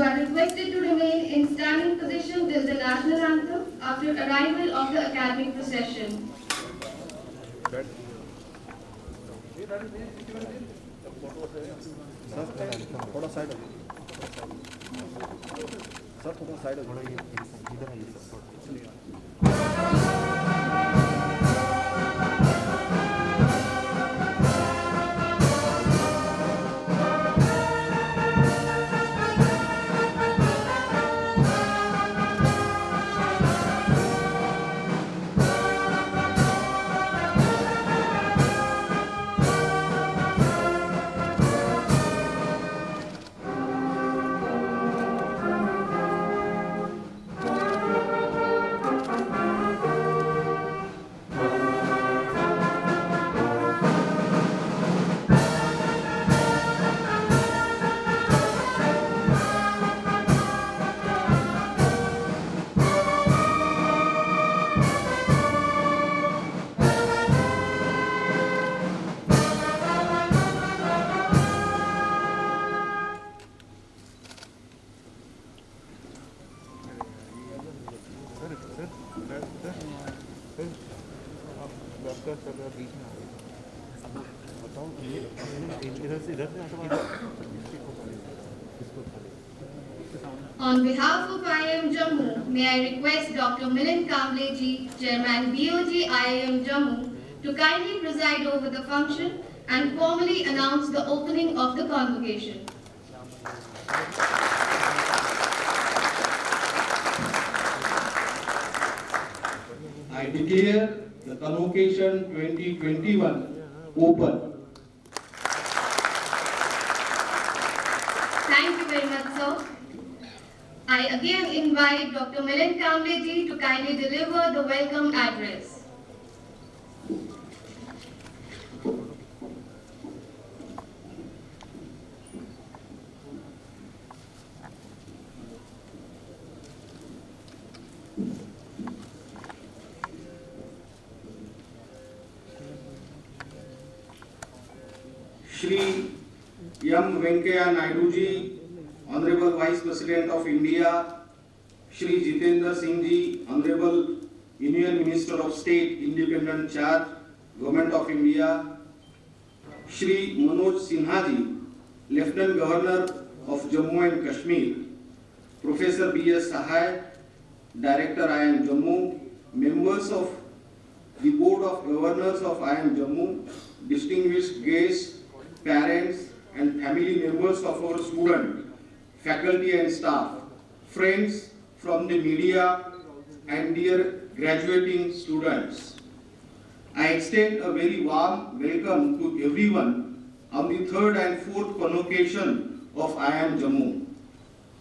you are requested to remain in standing position till the national anthem after arrival of the academic procession. थोड़ा side sir थोड़ा side इधर आइए sir On behalf of IIM Jammu, may I request Dr. Milind Kamble ji, Chairman BOG IIM Jammu, to kindly preside over the function and formally announce the opening of the convocation. I declare the convocation 2021 open. Thank you very much, sir. I again invite Dr. Milind Kamble ji to kindly deliver the welcome address. Shri M. Venkaiah Naidu ji, Honorable Vice President of India, Shri Jitendra Singh ji, Honorable Union Minister of State, Independent Charge, Government of India, Shri Manoj Sinha ji, Lieutenant Governor of Jammu and Kashmir, Professor B.S. Sahai, Director IIM Jammu, members of the Board of Governors of IIM Jammu, distinguished guests, parents and family members of our students, faculty and staff, friends from the media and dear graduating students. I extend a very warm welcome to everyone on the third and fourth convocation of IIM Jammu.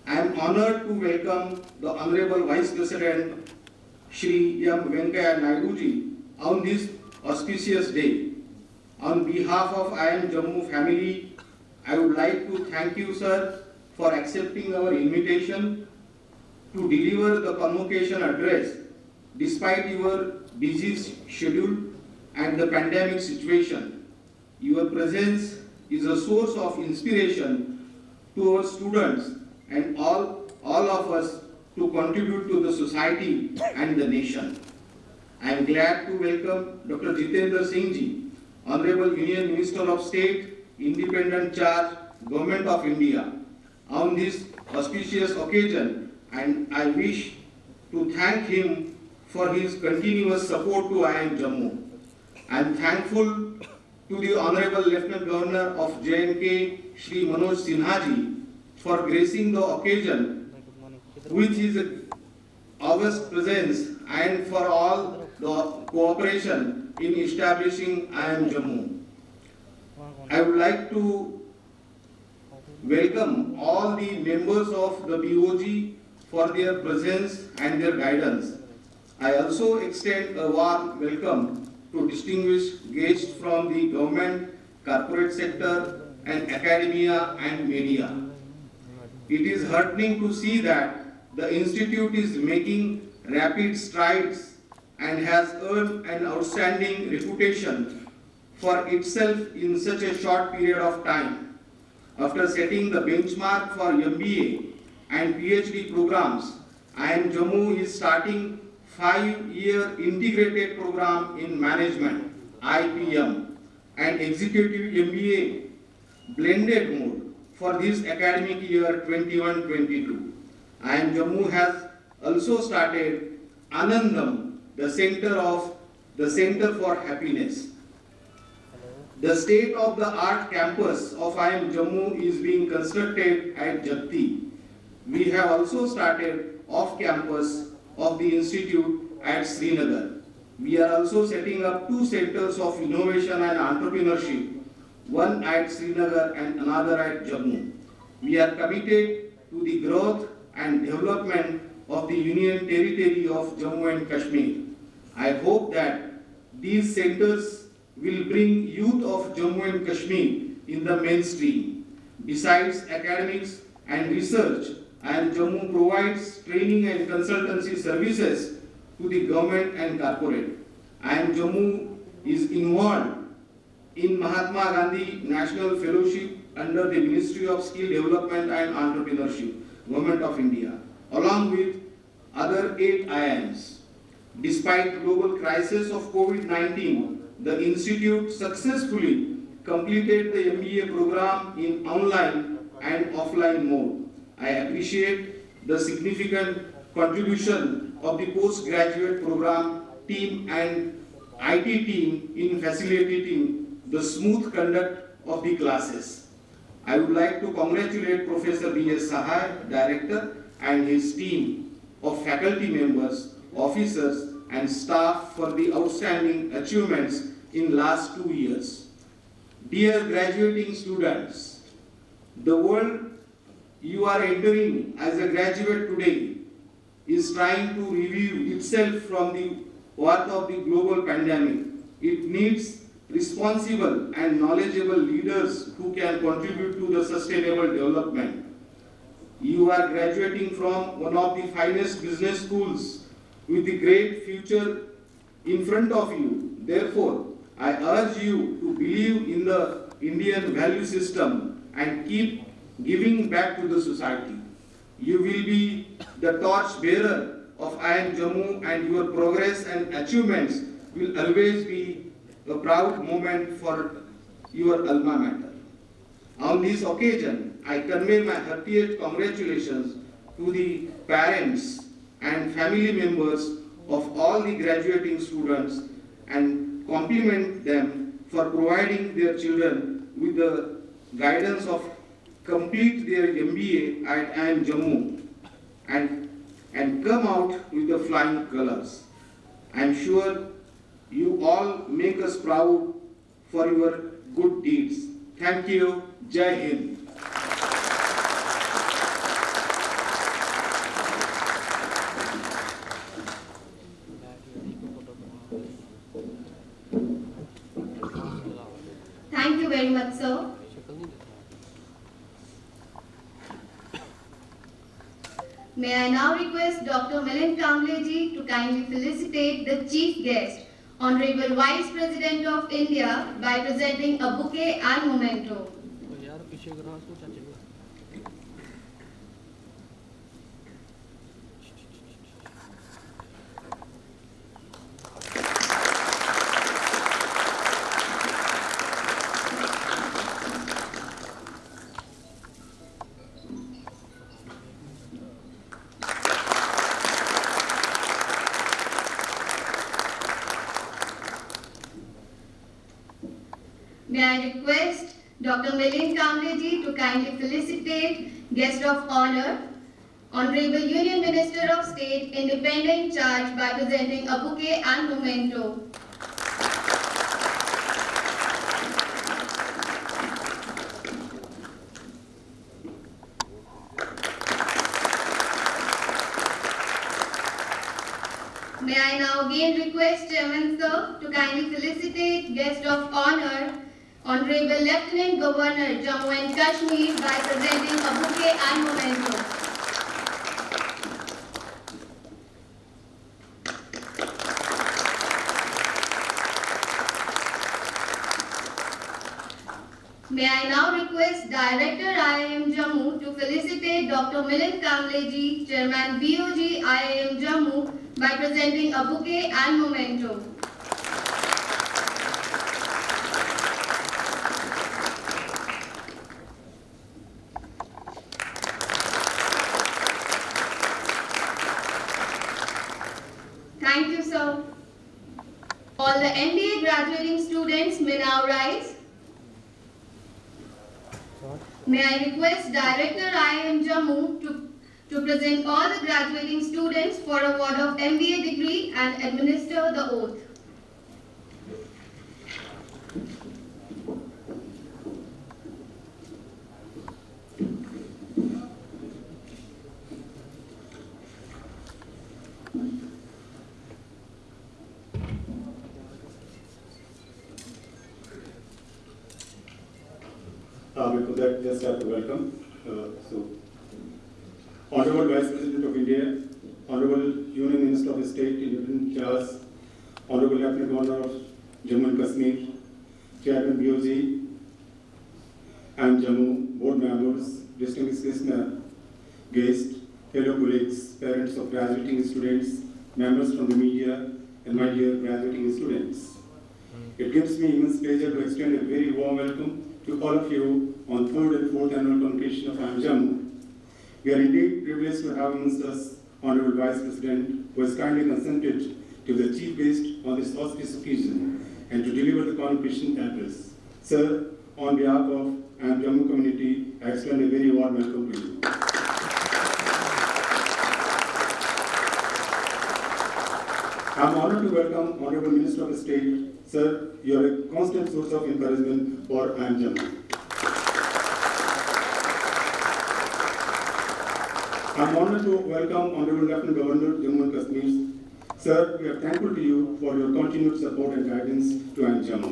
I am honored to welcome the Honorable Vice President Shri M. Venkaiah Naidu ji on this auspicious day. On behalf of IIM Jammu family, I would like to thank you, sir, for accepting our invitation to deliver the convocation address despite your busy schedule and the pandemic situation. Your presence is a source of inspiration to our students and all of us to contribute to the society and the nation. I am glad to welcome Dr. Jitendra Singh ji, Honorable Union Minister of State, Independent Charge, Government of India, on this auspicious occasion, and I wish to thank him for his continuous support to IIM Jammu. I am thankful to the Honorable Lieutenant Governor of J&K, Shri Manoj Sinha ji, for gracing the occasion with his august presence and for all the cooperation in establishing IIM Jammu. I would like to welcome all the members of the BOG for their presence and their guidance. I also extend a warm welcome to distinguished guests from the government, corporate sector, and academia and media. It is heartening to see that the institute is making rapid strides and has earned an outstanding reputation for itself in such a short period of time. After setting the benchmark for MBA and PhD programs. IIM Jammu is starting 5-year integrated program in management, IPM, and executive MBA blended mode for this academic year 21-22. IIM Jammu has also started Anandam, the Center for Happiness. The state-of-the-art campus of IIM Jammu is being constructed at Jagti. We have also started off-campus of the institute at Srinagar. We are also setting up 2 centers of innovation and entrepreneurship, one at Srinagar and another at Jammu. We are committed to the growth and development of the Union Territory of Jammu and Kashmir. I hope that these centers will bring youth of Jammu and Kashmir in the mainstream. Besides academics and research, IIM Jammu provides training and consultancy services to the government and corporate. IIM Jammu is involved in Mahatma Gandhi National Fellowship under the Ministry of Skill Development and Entrepreneurship, Government of India, along with other 8 IIMs. Despite global crisis of COVID-19, the institute successfully completed the MBA program in online and offline mode. I appreciate the significant contribution of the postgraduate program team and IT team in facilitating the smooth conduct of the classes. I would like to congratulate Professor B.S. Sahai, Director, and his team of faculty members, officers, and staff for the outstanding achievements in last 2 years. Dear graduating students, the world you are entering as a graduate today is trying to review itself from the wrath of the global pandemic. It needs responsible and knowledgeable leaders who can contribute to the sustainable development. You are graduating from one of the finest business schools with a great future in front of you. Therefore, I urge you to believe in the Indian value system and keep giving back to the society. You will be the torch bearer of IIM Jammu, and your progress and achievements will always be a proud moment for your alma mater. On this occasion, I convey my heartiest congratulations to the parents and family members of all the graduating students and compliment them for providing their children with the guidance of complete their MBA at IIM Jammu and come out with the flying colors. I am sure you all make us proud for your good deeds. Thank you. Jai Hind. Thank you very much, sir. May I now request Dr. Milind Kamble ji to kindly felicitate the chief guest, Honorable Vice President of India, by presenting a bouquet and memento. May I request Dr. Milind Kamble ji to kindly felicitate guest of honor, Honorable Union Minister of State, Independent Charge, by presenting a bouquet and memento. May I now again request Chairman Sir to kindly felicitate guest of honor, Honorable Lieutenant Governor, Jammu and Kashmir, by presenting a bouquet and memento. May I now request Director IIM Jammu to felicitate Dr. Milind Kambleji, Chairman BOG IIM Jammu by presenting a bouquet and memento. Thank you, sir. All the MBA graduating students may now rise. May I request Director IIM Jammu to present all the graduating students for award of MBA degree and administer the oath. Before that, just have to welcome. Honorable Vice President of India, Honorable Union Minister of State in different chairs, Honorable Lieutenant Governor of Jammu and Kashmir, Chairman BOG and Jammu board members, distinguished guests, fellow colleagues, parents of graduating students, members from the media, and my dear graduating students. It gives me immense pleasure to extend a very warm welcome to all of you on 3rd and 4th annual convocation of IIM Jammu. We are indeed privileged to have amongst us Honorable Vice President, who has kindly consented to be the chief guest on this auspicious occasion and to deliver the convocation address. Sir, on behalf of IIM Jammu community, I extend a very warm welcome to you. I am honored to welcome Honorable Minister of State. Sir, you are a constant source of encouragement for IIM Jammu. I am honored to welcome Honorable Lieutenant Governor Jammu and Kashmir. Sir, we are thankful to you for your continued support and guidance to IIM Jammu.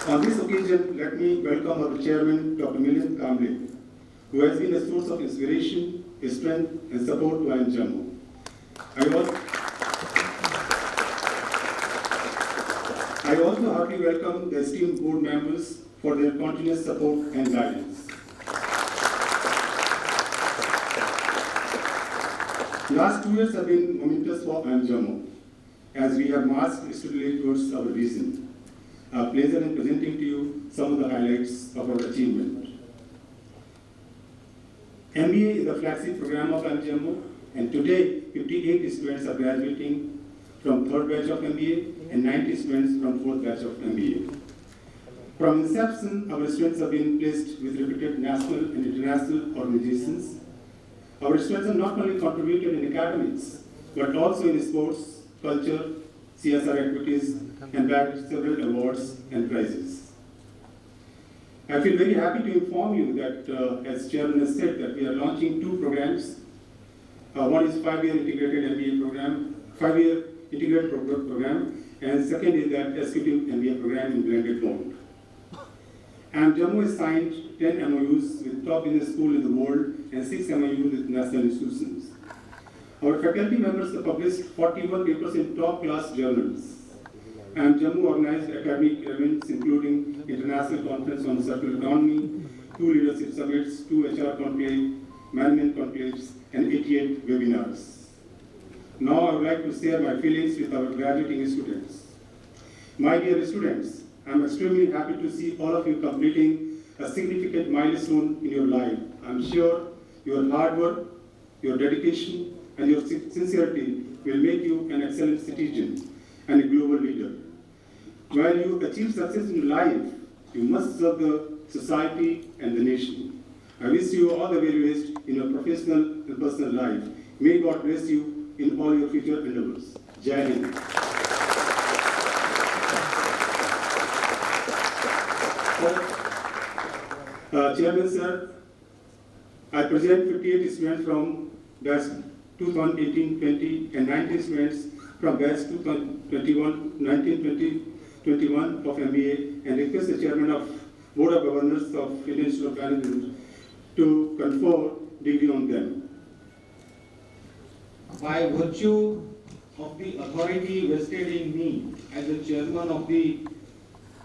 On this occasion, let me welcome our Chairman, Dr. Milind Kambleji, who has been a source of inspiration, strength, and support to IIM Jammu. I also heartily welcome the esteemed board members for their continuous support and guidance. Last 2 years have been momentous for IIM Jammu as we have marched steadily towards our vision. A pleasure in presenting to you some of the highlights of our achievement. MBA is the flagship program of IIM Jammu, and today 58 students are graduating from 3rd batch of MBA and 90 students from 4th batch of MBA. From inception, our students have been placed with reputed national and international organizations. Our students have not only contributed in academics, but also in sports, culture, CSR activities, and bagged several awards and prizes. I feel very happy to inform you that, as Chairman has said, that we are launching 2 programs. One is 5-year integrated MBA program, 5-year integrated program, and second is that executive MBA program in blended mode. And Jammu has signed 10 MOUs with top business schools in the world and 6 MOUs with national institutions. Our faculty members have published 41 papers in top-class journals. And Jammu organized academic events including International Conference on Circular Economy, 2 leadership summits, 2 HR conclaves, management conclaves, and 88 webinars. Now I would like to share my feelings with our graduating students. My dear students, I am extremely happy to see all of you completing a significant milestone in your life. I am sure your hard work, your dedication, and your sincerity will make you an excellent citizen and a global leader. While you achieve success in life, you must serve the society and the nation. I wish you all the very best in your professional and personal life. May God bless you in all your future endeavors. Jai Hind. Chairman Sir, I present 58 students from batch 2018-20 and 19 students from batch 19-20-21 of MBA and request the Chairman of Board of Governors of Indian Institute of Management to confer degree on them. By virtue of the authority vested in me as the chairman of the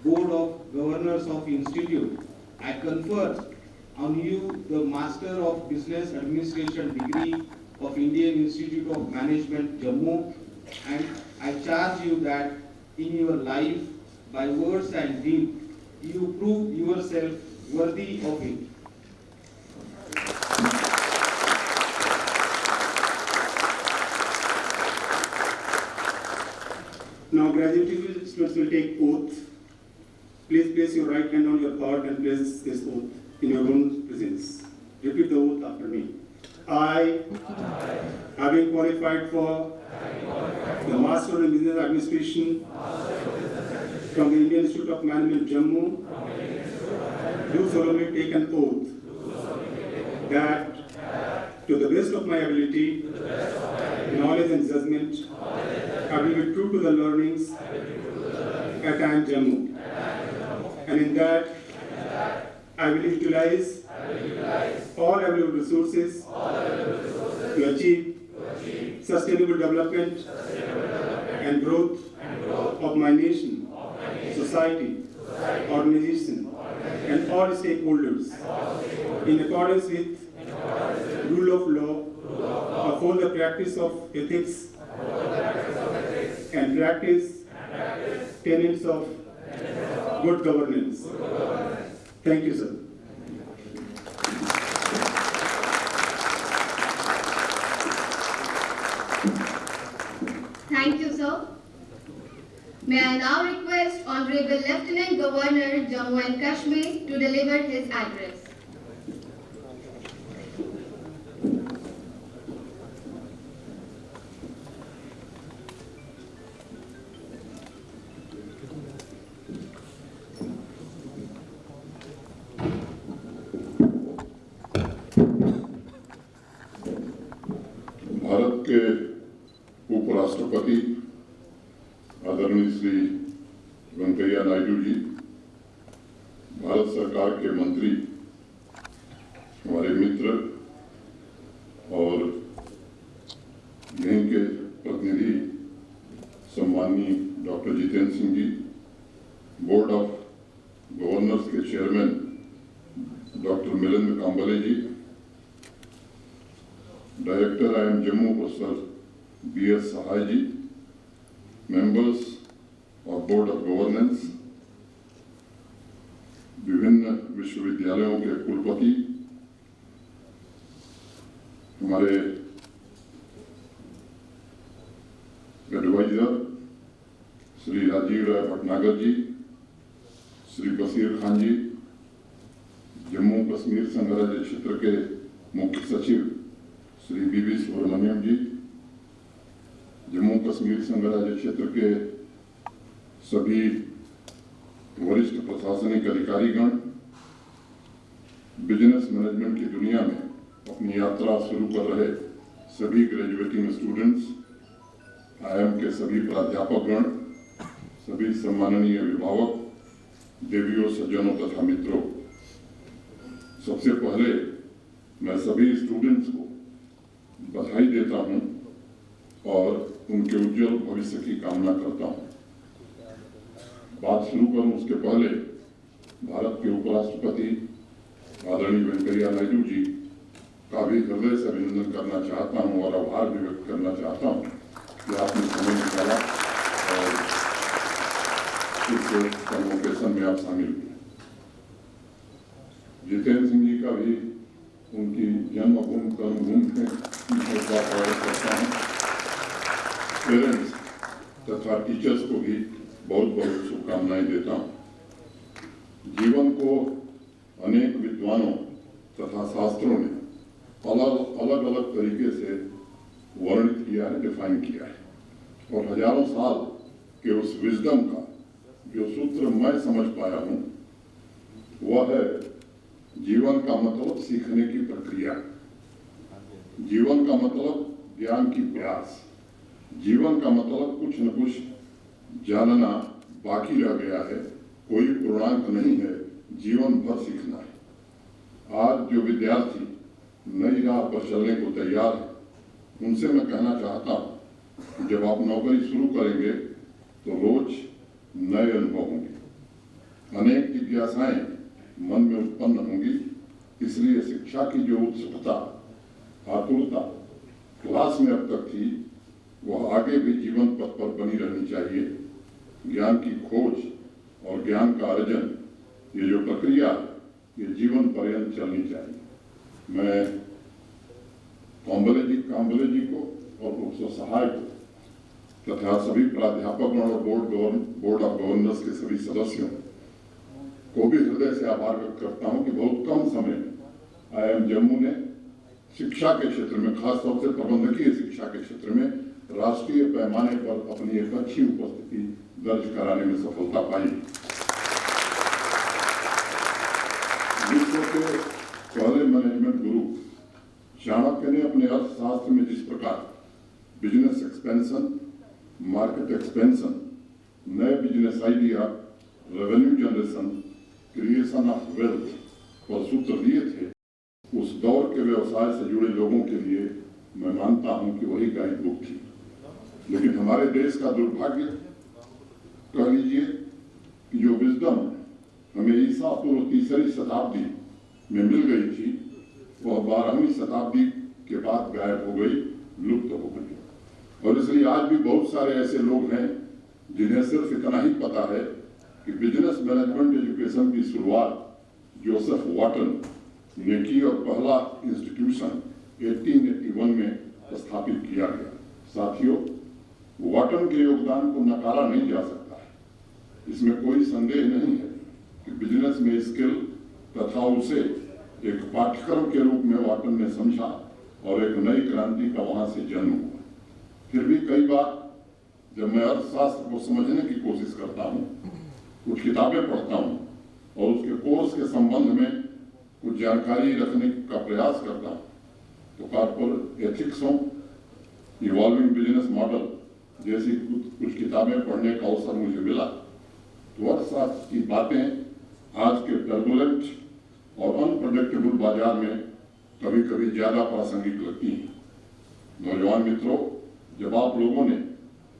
Board of Governors of Institute, I confer on you the Master of Business Administration degree of Indian Institute of Management, Jammu, and I charge you that in your life, by words and deed, you prove yourself worthy of it. Now, graduating students will take oath. Please place your right hand on your heart and place this oath in your own presence. Repeat the oath after me. I, having qualified for the Master of Business Administration from the Indian Institute of Management, Jammu, do solemnly take an oath that, to the best of my ability, knowledge and judgment, I will be true to the learnings at IIM Jammu, and in that I will utilize all available resources to achieve sustainable development and growth of my nation, society, organization, and all stakeholders in accordance with rule of law, uphold the practice of ethics, and practice tenets of good governance. Thank you, sir. Thank you, sir. May I now request Honorable Lieutenant Governor, Jammu and Kashmir to deliver his address. Bharat के उपराष्ट्रपति आदरणीय श्री वेंकैया नायडू जी, भारत सरकार के मंत्री, हमारे मित्र और यहीं के प्रतिनिधि सम्माननीय doctor Jitendra Singh ji, board of governors के chairman doctor Milind Kamble ji, director IIM Jammu professor BS Sahay ji, members of board of governance, विभिन्न विश्वविद्यालयों के कुलपति, हमारे एडवाइजर श्री राजीव राय भटनागर जी, श्री बशीर खान जी, जम्मू कश्मीर संघ राज्य क्षेत्र के मुख्य सचिव श्री BB सुब्रमण्यम जी, जम्मू कश्मीर संघ राज्य क्षेत्र के सभी वरिष्ठ प्रशासनिक अधिकारीगण, बिजनेस मैनेजमेंट की दुनिया में अपनी यात्रा शुरू कर रहे सभी ग्रेजुएटिंग स्टूडेंट्स, IIM के सभी प्राध्यापकगण, सभी सम्माननीय अभिभावक, देवियों, सज्जनों तथा मित्रों, सबसे पहले मैं सभी स्टूडेंट्स को बधाई देता हूं और उनके उज्जवल भविष्य की कामना करता हूं। बात शुरू करूं उसके पहले भारत के उपराष्ट्रपति आदरणीय वेंकैया नायडू जी का भी हृदय से अभिनंदन करना चाहता हूं और आभार भी व्यक्त करना चाहता हूं कि आपने समय निकाला और इस कन्वोकेशन में आप शामिल हुए। जितेंद्र सिंह जी का भी उनकी जन्मभूमि कर्मभूमि में स्वागत करता हूँ। पेरेंट्स तथा टीचर्स को भी बहुत बहुत शुभकामनाएं देता हूँ। जीवन को अनेक विद्वानों तथा शास्त्रों ने अलग अलग तरीके से वर्णित किया है, डिफाइन किया है, और हजारों साल के उस विजडम का जो सूत्र मैं समझ पाया हूँ वह है जीवन का मतलब सीखने की प्रक्रिया, जीवन का मतलब ज्ञान की प्यास, जीवन का मतलब कुछ न कुछ जानना बाकी रह गया है, कोई पूर्णांक नहीं है, जीवन भर सीखना है। आज जो विद्यार्थी नई राह पर चलने को तैयार है उनसे मैं कहना चाहता हूँ जब आप नौकरी शुरू करेंगे तो रोज नए अनुभव होंगे, अनेक जिज्ञासाएं मन में उत्पन्न होंगी। इसलिए शिक्षा की जो उत्सुकता, आतुरता क्लास में अब तक थी, वह आगे भी जीवन पथ पर बनी रहनी चाहिए। ज्ञान की खोज और ज्ञान का अर्जन, ये जो प्रक्रिया है, ये जीवन पर्यंत चलनी चाहिए। मैं काम्बले जी को और प्रोफेसर सहाय को तथा सभी प्राध्यापकों और बोर्ड ऑफ गवर्नर्स के सभी सदस्यों को भी हृदय से आभार व्यक्त करता हूं कि बहुत कम समय में IIM जम्मू ने शिक्षा के क्षेत्र में, खासतौर से प्रबंधकीय शिक्षा के क्षेत्र में राष्ट्रीय पैमाने पर अपनी एक अच्छी उपस्थिति दर्ज कराने में सफलता पाई। विश्व के पहले मैनेजमेंट गुरु चाणक्य ने अपने अर्थशास्त्र में जिस प्रकार बिजनेस एक्सपेंशन, मार्केट एक्सपेंशन, नए business idea, revenue generation, creation of wealth पर सूत्र दिए थे, उस दौर के व्यवसाय से जुड़े लोगों के लिए मैं मानता हूं कि वही गाइड बुक थी। लेकिन हमारे देश का दुर्भाग्य कह लीजिए कि जो विजडम हमें ईसा पूर्व 3री शताब्दी में मिल गई थी, वह 12वीं शताब्दी के बाद गायब हो गई, लुप्त हो गई। और इसलिए आज भी बहुत सारे ऐसे लोग हैं जिन्हें सिर्फ इतना ही पता है कि बिजनेस मैनेजमेंट एजुकेशन की शुरुआत जोसेफ वाटन ने की और पहला इंस्टीट्यूशन 1881 में स्थापित किया गया। साथियों, वाटन के योगदान को नकारा नहीं जा सकता है। इसमें कोई संदेह नहीं है कि बिजनेस में स्किल तथा उसे एक पाठ्यक्रम के रूप में वाटन ने समझा और एक नई क्रांति का वहां से जन्म हुआ। फिर भी कई बार जब मैं अर्थशास्त्र को समझने की कोशिश करता हूँ, कुछ किताबें पढ़ता हूँ और उसके कोर्स के संबंध में कुछ जानकारी रखने का प्रयास करता हूँ, तो कॉर्पोरेट एथिक्स हो, इवॉल्विंग बिजनेस मॉडल जैसी कुछ किताबें पढ़ने का अवसर मुझे मिला, तो अर्थशास्त्र की बातें आज के टर्बुलेंट और अनप्रेडिक्टेबल बाजार में कभी कभी ज्यादा प्रासंगिक लगती हैं। नौजवान मित्रों, जब आप लोगों ने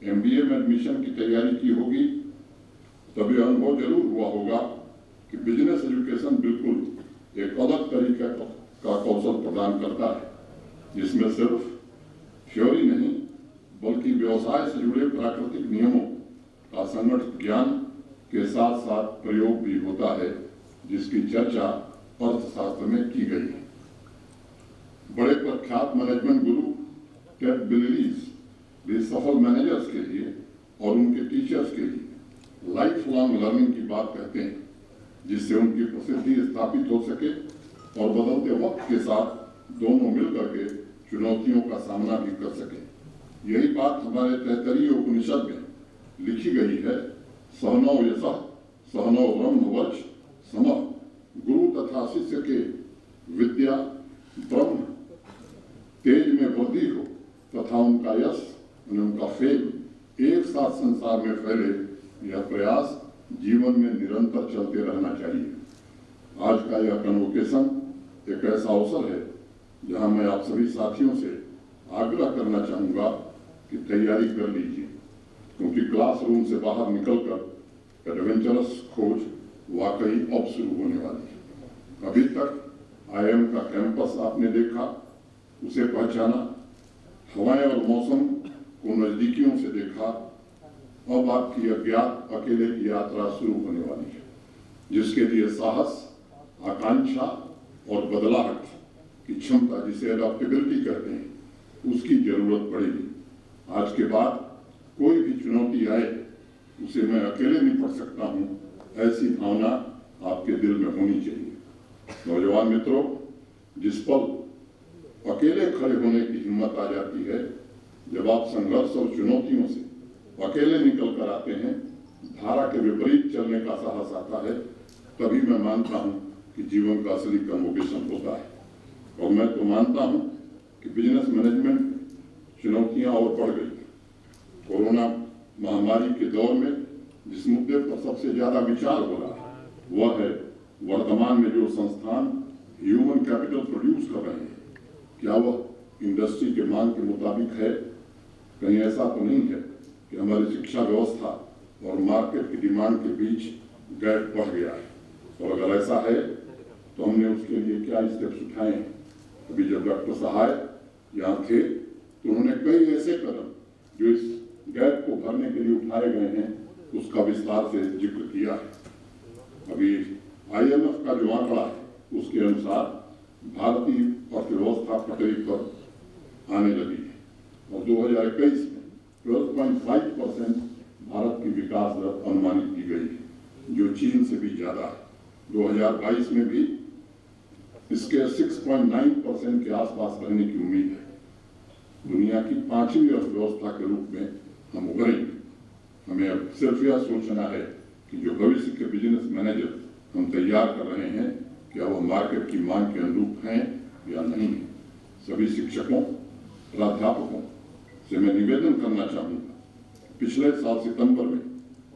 MBA में एडमिशन की तैयारी की होगी, तभी अनुभव जरूर हुआ होगा कि बिजनेस एजुकेशन बिल्कुल एक अलग तरीके का कौशल प्रदान करता है, जिसमें सिर्फ थ्योरी नहीं बल्कि व्यवसाय से जुड़े प्राकृतिक नियमों का संगठित ज्ञान के साथ साथ प्रयोग भी होता है, जिसकी चर्चा अर्थशास्त्र में की गई है। बड़े प्रख्यात मैनेजमेंट गुरु कैट बिलीज भी सफल मैनेजर्स के लिए और उनके टीचर्स के लिए लाइफ लॉन्ग लर्निंग की बात कहते हैं, जिससे उनकी प्रसिद्धि स्थापित हो सके और बदलते वक्त के साथ दोनों मिलकर के चुनौतियों का सामना भी कर सके। यही बात हमारे तैत्तरीय उपनिषद में लिखी गई है। सहनौ यशः सहनौ ब्रह्मवर्च समः, गुरु तथा शिष्य के विद्या ब्रह्म तेज में वृद्धि हो तथा उनका यश उनका फेम एक साथ संसार में फैले, यह प्रयास जीवन में निरंतर चलते रहना चाहिए। आज का यह कन्वोकेशन एक ऐसा अवसर है जहां मैं आप सभी साथियों से आग्रह करना चाहूंगा कि तैयारी कर लीजिए, क्योंकि क्लासरूम से बाहर निकलकर एडवेंचरस खोज वाकई अब शुरू होने वाली है। अभी तक IIM का कैंपस आपने देखा, उसे पहचाना, हवाएं और मौसम को नजदीकियों से देखा। अब आपकी अज्ञात अकेले की यात्रा शुरू होने वाली है, जिसके लिए साहस, आकांक्षा और बदलाहट की क्षमता, जिसे एडॉप्टेबिलिटी कहते हैं, उसकी जरूरत पड़ेगी। आज के बाद कोई भी चुनौती आए उसे मैं अकेले निपट सकता हूं, ऐसी भावना आपके दिल में होनी चाहिए। नौजवान मित्रों, जिस पल अकेले खड़े होने की हिम्मत आ जाती है, जब आप संघर्ष और चुनौतियों से अकेले निकल कर आते हैं, धारा के विपरीत चलने का साहस आता है, तभी मैं मानता हूं कि जीवन का असली कन्वोकेशन होता है। और मैं तो मानता हूं कि बिजनेस मैनेजमेंट चुनौतियां और बढ़ गई। कोरोना महामारी के दौर में जिस मुद्दे पर सबसे ज्यादा विचार हो रहा है, वह है वर्तमान में जो संस्थान ह्यूमन कैपिटल प्रोड्यूस कर रहे हैं, क्या वह इंडस्ट्री के मांग के मुताबिक है कहीं ऐसा तो नहीं है कि हमारी शिक्षा व्यवस्था और मार्केट की डिमांड के बीच गैप बढ़ गया है? और अगर ऐसा है तो हमने उसके लिए क्या स्टेप्स उठाए हैं? अभी जब डॉक्टर सहाय यहाँ थे तो उन्होंने कई ऐसे कदम जो इस गैप को भरने के लिए उठाए गए हैं उसका विस्तार से जिक्र किया है। अभी IMF का जो आंकड़ा है उसके अनुसार भारतीय अर्थव्यवस्था पटरी पर आने लगी है और 2021 में 12.5% भारत की विकास दर अनुमानित की गई है, जो चीन से भी ज्यादा है। 2022 में भी इसके 6.9% के आसपास रहने की उम्मीद है। दुनिया की 5वीं अर्थव्यवस्था के रूप में हम उभरेंगे। हमें अब सिर्फ यह सोचना है कि जो भविष्य के बिजनेस मैनेजर हम तैयार कर रहे हैं क्या वह मार्केट की मांग के अनुरूप हैं या नहीं। सभी शिक्षकों, प्राध्यापकों से मैं निवेदन करना चाहूँगा, पिछले साल सितंबर में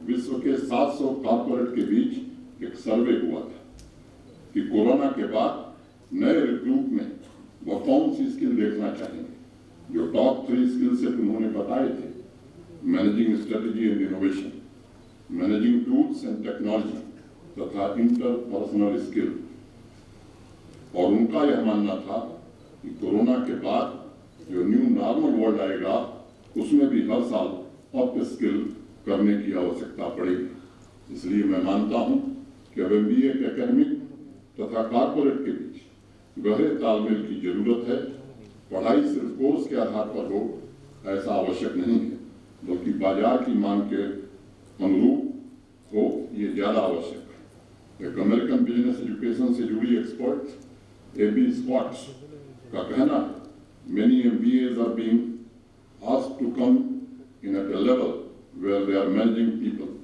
विश्व के 700 कॉर्पोरेट के बीच एक सर्वे हुआ था कि कोरोना के बाद नए रिक्रूट में वह कौन सी स्किल देखना चाहेंगे। जो टॉप 3 स्किल सेट उन्होंने बताए थे, managing strategy and innovation, managing tools and technology तथा इंटरपर्सनल स्किल। और उनका यह मानना था कि कोरोना के बाद जो न्यू नॉर्मल वर्ल्ड आएगा उसमें भी हर साल अप स्किल करने की आवश्यकता पड़ेगी। इसलिए मैं मानता हूं कि अब MBA के एकेडमिक तथा कॉर्पोरेट के बीच गहरे तालमेल की जरूरत है। पढ़ाई सिर्फ कोर्स के आधार पर हो ऐसा आवश्यक नहीं है, बल्कि बाजार की मांग के अनुरूप हो ये ज्यादा आवश्यक है। एक अमेरिकन बिजनेस एजुकेशन से जुड़ी एक्सपर्ट AB Squats का कहना है, many MBAs are being asked to come in at a level where they are managing people.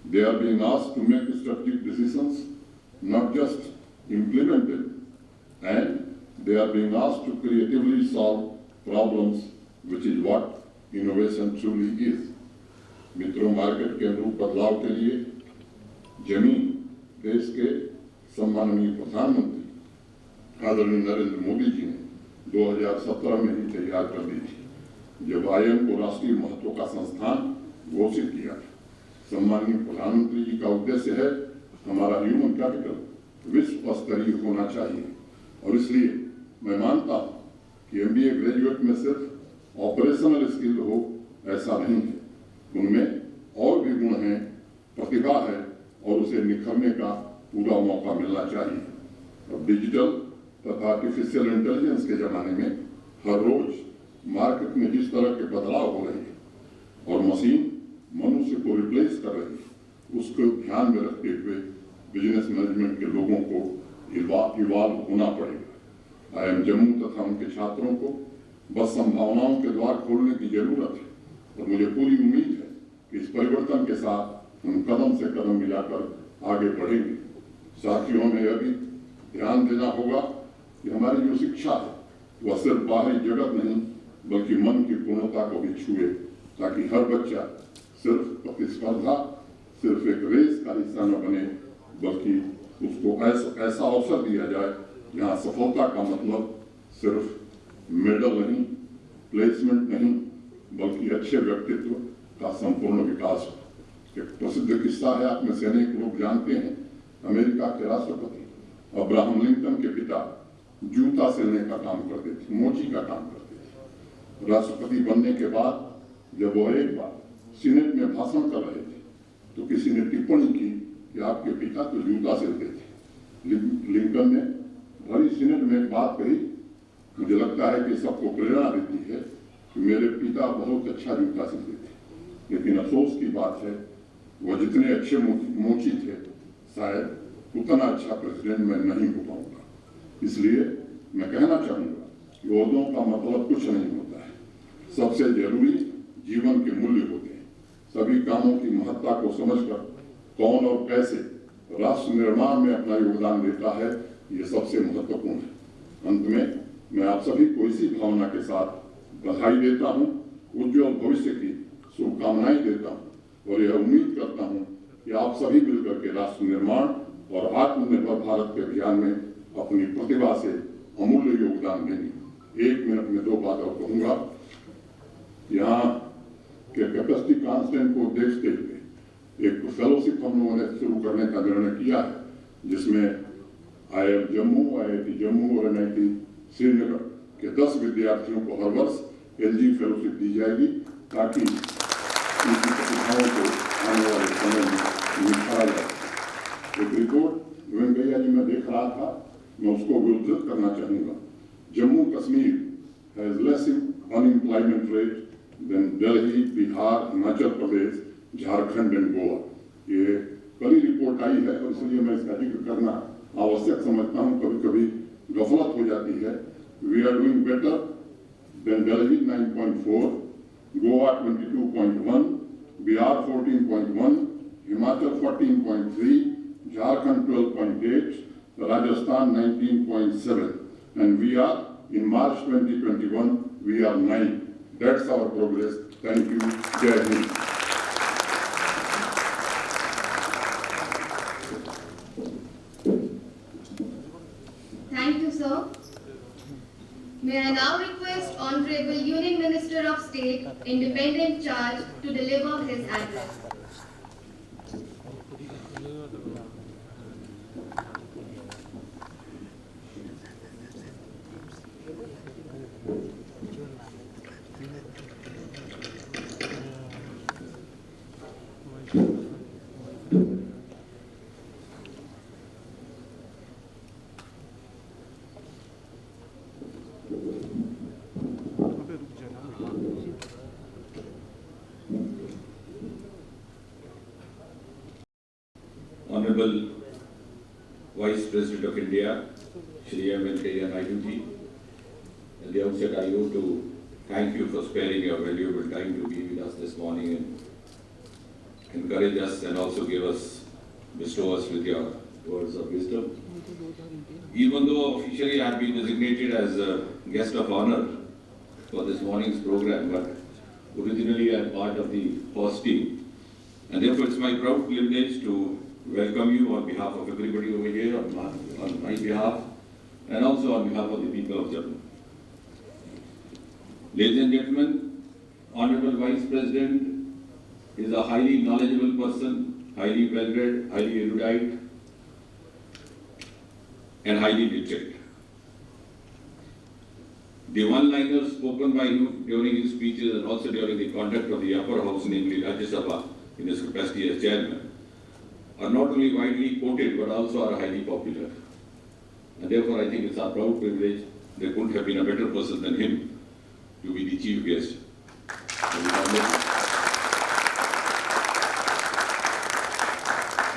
They are being asked to make strategic decisions, not just implement them, and they are being asked to creatively solve problems, which is what innovation truly is. मित्रों, market के अनुरूप बदलाव के लिए जमीन देश के सम्माननीय प्रधानमंत्री आदरणीय नरेंद्र मोदी जी ने 2017 में ही तैयार कर दी थी, जब IIM को राष्ट्रीय महत्व का संस्थान घोषित किया। सम्माननीय प्रधानमंत्री जी का उद्देश्य है हमारा ह्यूमन कैपिटल विश्व स्तरीय होना चाहिए, और इसलिए मैं मानता हूँ कि MBA ग्रेजुएट में सिर्फ ऑपरेशनल स्किल हो ऐसा नहीं है, उनमें और भी गुण हैं, प्रतिभा है और उसे निखरने का पूरा मौका मिलना चाहिए। अब डिजिटल तथा आर्टिफिशियल इंटेलिजेंस के जमाने में हर रोज मार्केट में जिस तरह के बदलाव हो रहे हैं और मशीन मनुष्य को रिप्लेस कर रही है, उसको ध्यान में रखते हुए बिजनेस मैनेजमेंट के लोगों को इवॉल्व होना पड़ेगा। IIM जम्मू तथा उनके छात्रों को बस संभावनाओं के द्वार खोलने की जरूरत है और मुझे पूरी उम्मीद है कि इस परिवर्तन के साथ हम कदम से कदम मिलाकर आगे बढ़ेंगे। साथियों, हमें यह भी ध्यान देना होगा कि हमारी जो शिक्षा है वह सिर्फ बाहरी जगत नहीं बल्कि मन की पूर्णता को भी छुए, ताकि हर बच्चा सिर्फ प्रतिस्पर्धा, सिर्फ एक रेस का हिस्सा न बने, बल्कि उसको ऐसा अवसर दिया जाए जहाँ सफलता का मतलब सिर्फ मेडल नहीं, प्लेसमेंट नहीं, बल्कि अच्छे व्यक्तित्व का संपूर्ण विकास हो। एक प्रसिद्ध किस्सा है, आप में से अनेक लोग जानते हैं, अमेरिका के राष्ट्रपति अब्राहम लिंकन के पिता जूता सिलने का काम करते थे, मोची का काम करते थे। राष्ट्रपति बनने के बाद जब वो एक बार सीनेट में भाषण कर रहे थे तो किसी ने टिप्पणी की कि आपके पिता तो जूता सिलते थे। लिंकन ने भरी सीनेट में एक बात कही, मुझे लगता है कि सबको प्रेरणा देती है कि मेरे पिता बहुत अच्छा जूता सिलते थे, लेकिन अफसोस की बात है वह जितने अच्छे मोची थे शायद उतना अच्छा प्रेसिडेंट मैं नहीं हो पाऊंगा। इसलिए मैं कहना चाहूंगा कि ओहदों का मतलब कुछ नहीं होता है, सबसे जरूरी जीवन के मूल्य होते हैं। सभी कामों की महत्ता को समझकर कौन और कैसे राष्ट्र निर्माण में अपना योगदान देता है, ये सबसे महत्वपूर्ण है। अंत में मैं आप सभी को इसी भावना के साथ बधाई देता हूँ, उज्ज्वल भविष्य की शुभकामनाएं देता हूँ और यह उम्मीद करता हूँ कि आप सभी मिलकर के राष्ट्र निर्माण और आत्मनिर्भर भारत के अभियान में अपनी प्रतिभा से अमूल्य योगदान देंगे। 1 मिनट में 2 बात और कहूंगा। यहाँ के कैपेसिटी कांस्टेंट को देखते हुए एक फेलोशिप हम लोगों ने शुरू करने का निर्णय किया है, जिसमें IIM जम्मू, IIT जम्मू और NIT श्रीनगर के 10 विद्यार्थियों को हर वर्ष LG फेलोशिप दी जाएगी, ताकि उनकी प्रतिभाओं को आने वाले समय में निखारा जाए। एक रिपोर्ट वेंकैया जी में देख रहा था, मैं उसको भी उद्धृत करना चाहूँगा। Jammu Kashmir has less unemployment rate than Delhi, Bihar, Himachal Pradesh, Jharkhand and Goa. ये कल ही रिपोर्ट आई है और इसलिए मैं इसका जिक्र करना आवश्यक समझता हूँ। कभी-कभी गफलत हो जाती है। We are doing better than Delhi 9.4, Goa 22.1, Bihar 14.1, Himachal 14.3, Jharkhand 12.8, Rajasthan 19.7, and we are in March 2021 we are 9. That's our progress. Thank you. Jai Hind. Thank you, sir. May I now request Honorable Union Minister of State, Independent Charge, to deliver his address. Honorable Vice President of India, Shri M. Venkaiah Naidu ji, at the outset I owe to thank you for sparing your valuable time to be with us this morning and encourage us and also bestow us with your words of wisdom. Even though officially I have been designated as a guest of honor for this morning's program, but originally I am part of the host team, and therefore it's my proud privilege to welcome you on behalf of everybody over here, on my behalf, and also on behalf of the people of Jammu. Ladies and gentlemen, Honorable Vice President is a highly knowledgeable person, highly well-read, highly erudite, and highly literate. The one-liners spoken by him during his speeches and also during the conduct of the upper house, namely Rajya Sabha, in his capacity as chairman, are not only widely quoted but also are highly popular. And therefore I think it's our proud privilege, there couldn't have been a better person than him to be the chief guest.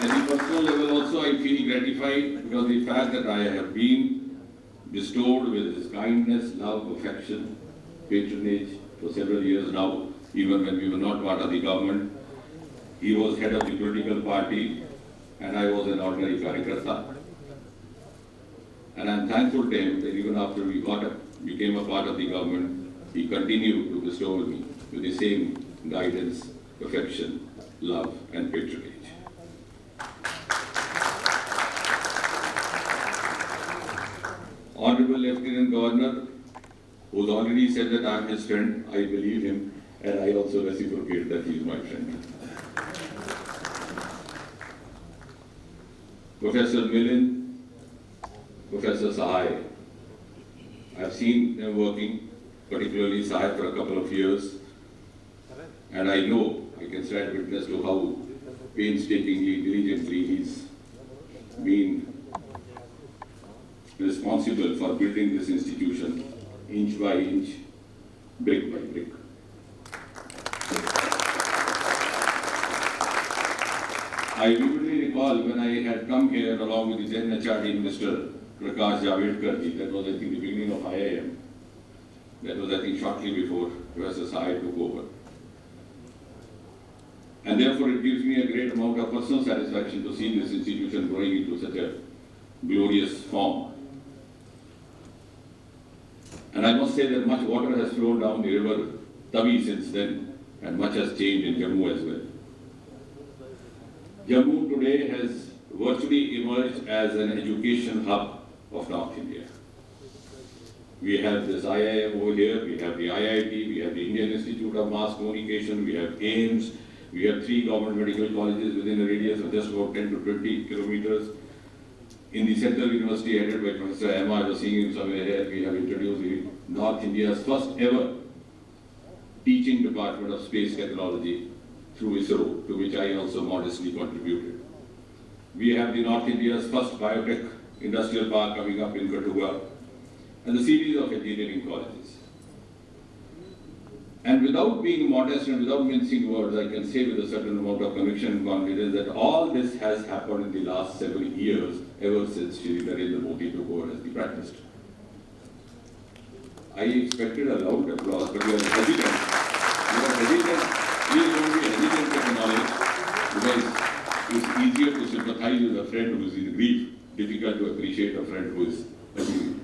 At the personal level also I feel gratified because the fact that I have been bestowed with his kindness, love, affection, patronage for several years now, even when we were not part of the government. He was head of the political party and I was an ordinary Karyakarta. And I'm thankful to him that even after we became a part of the government, he continued to bestow me with the same guidance, affection, love and patronage. Honorable Lieutenant Governor, who's already said that I'm his friend, I believe him and I also reciprocate that he is my friend. Professor Milind, Professor Sahai. I've seen them working, particularly Sahai, for a couple of years, and I know, I can stand witness to how painstakingly, diligently he's been responsible for building this institution inch by inch, brick by brick. I vividly recall when I had come here along with the then HRD Minister, Prakash Javadekar ji, that was I think the beginning of IIM. That was I think shortly before Professor Sahai took over. And therefore it gives me a great amount of personal satisfaction to see this institution growing into such a glorious form. And I must say that much water has flowed down the river Tavi since then, and much has changed in Jammu as well. Jammu today has virtually emerged as an education hub of North India. We have this IIM over here, we have the IIT, we have the Indian Institute of Mass Communication, we have AIMS, we have 3 government medical colleges within a radius of just about 10 to 20 kilometers. In the Central University headed by Professor Emma, I was seeing him somewhere here, we have introduced North India's first ever teaching department of space technology through ISRO, to which I also modestly contributed. We have the North India's first biotech industrial park coming up in Kathuwa, and the series of engineering colleges. And without being modest and without mincing words, I can say with a certain amount of conviction and confidence that all this has happened in the last several years, ever since Shri Narendra Modi took over as the Prime Minister. I expected a loud applause, but you are hesitant. You are hesitant. Please don't be hesitant to acknowledge, because it's easier to sympathize with a friend who is in grief, difficult to appreciate a friend who is happy.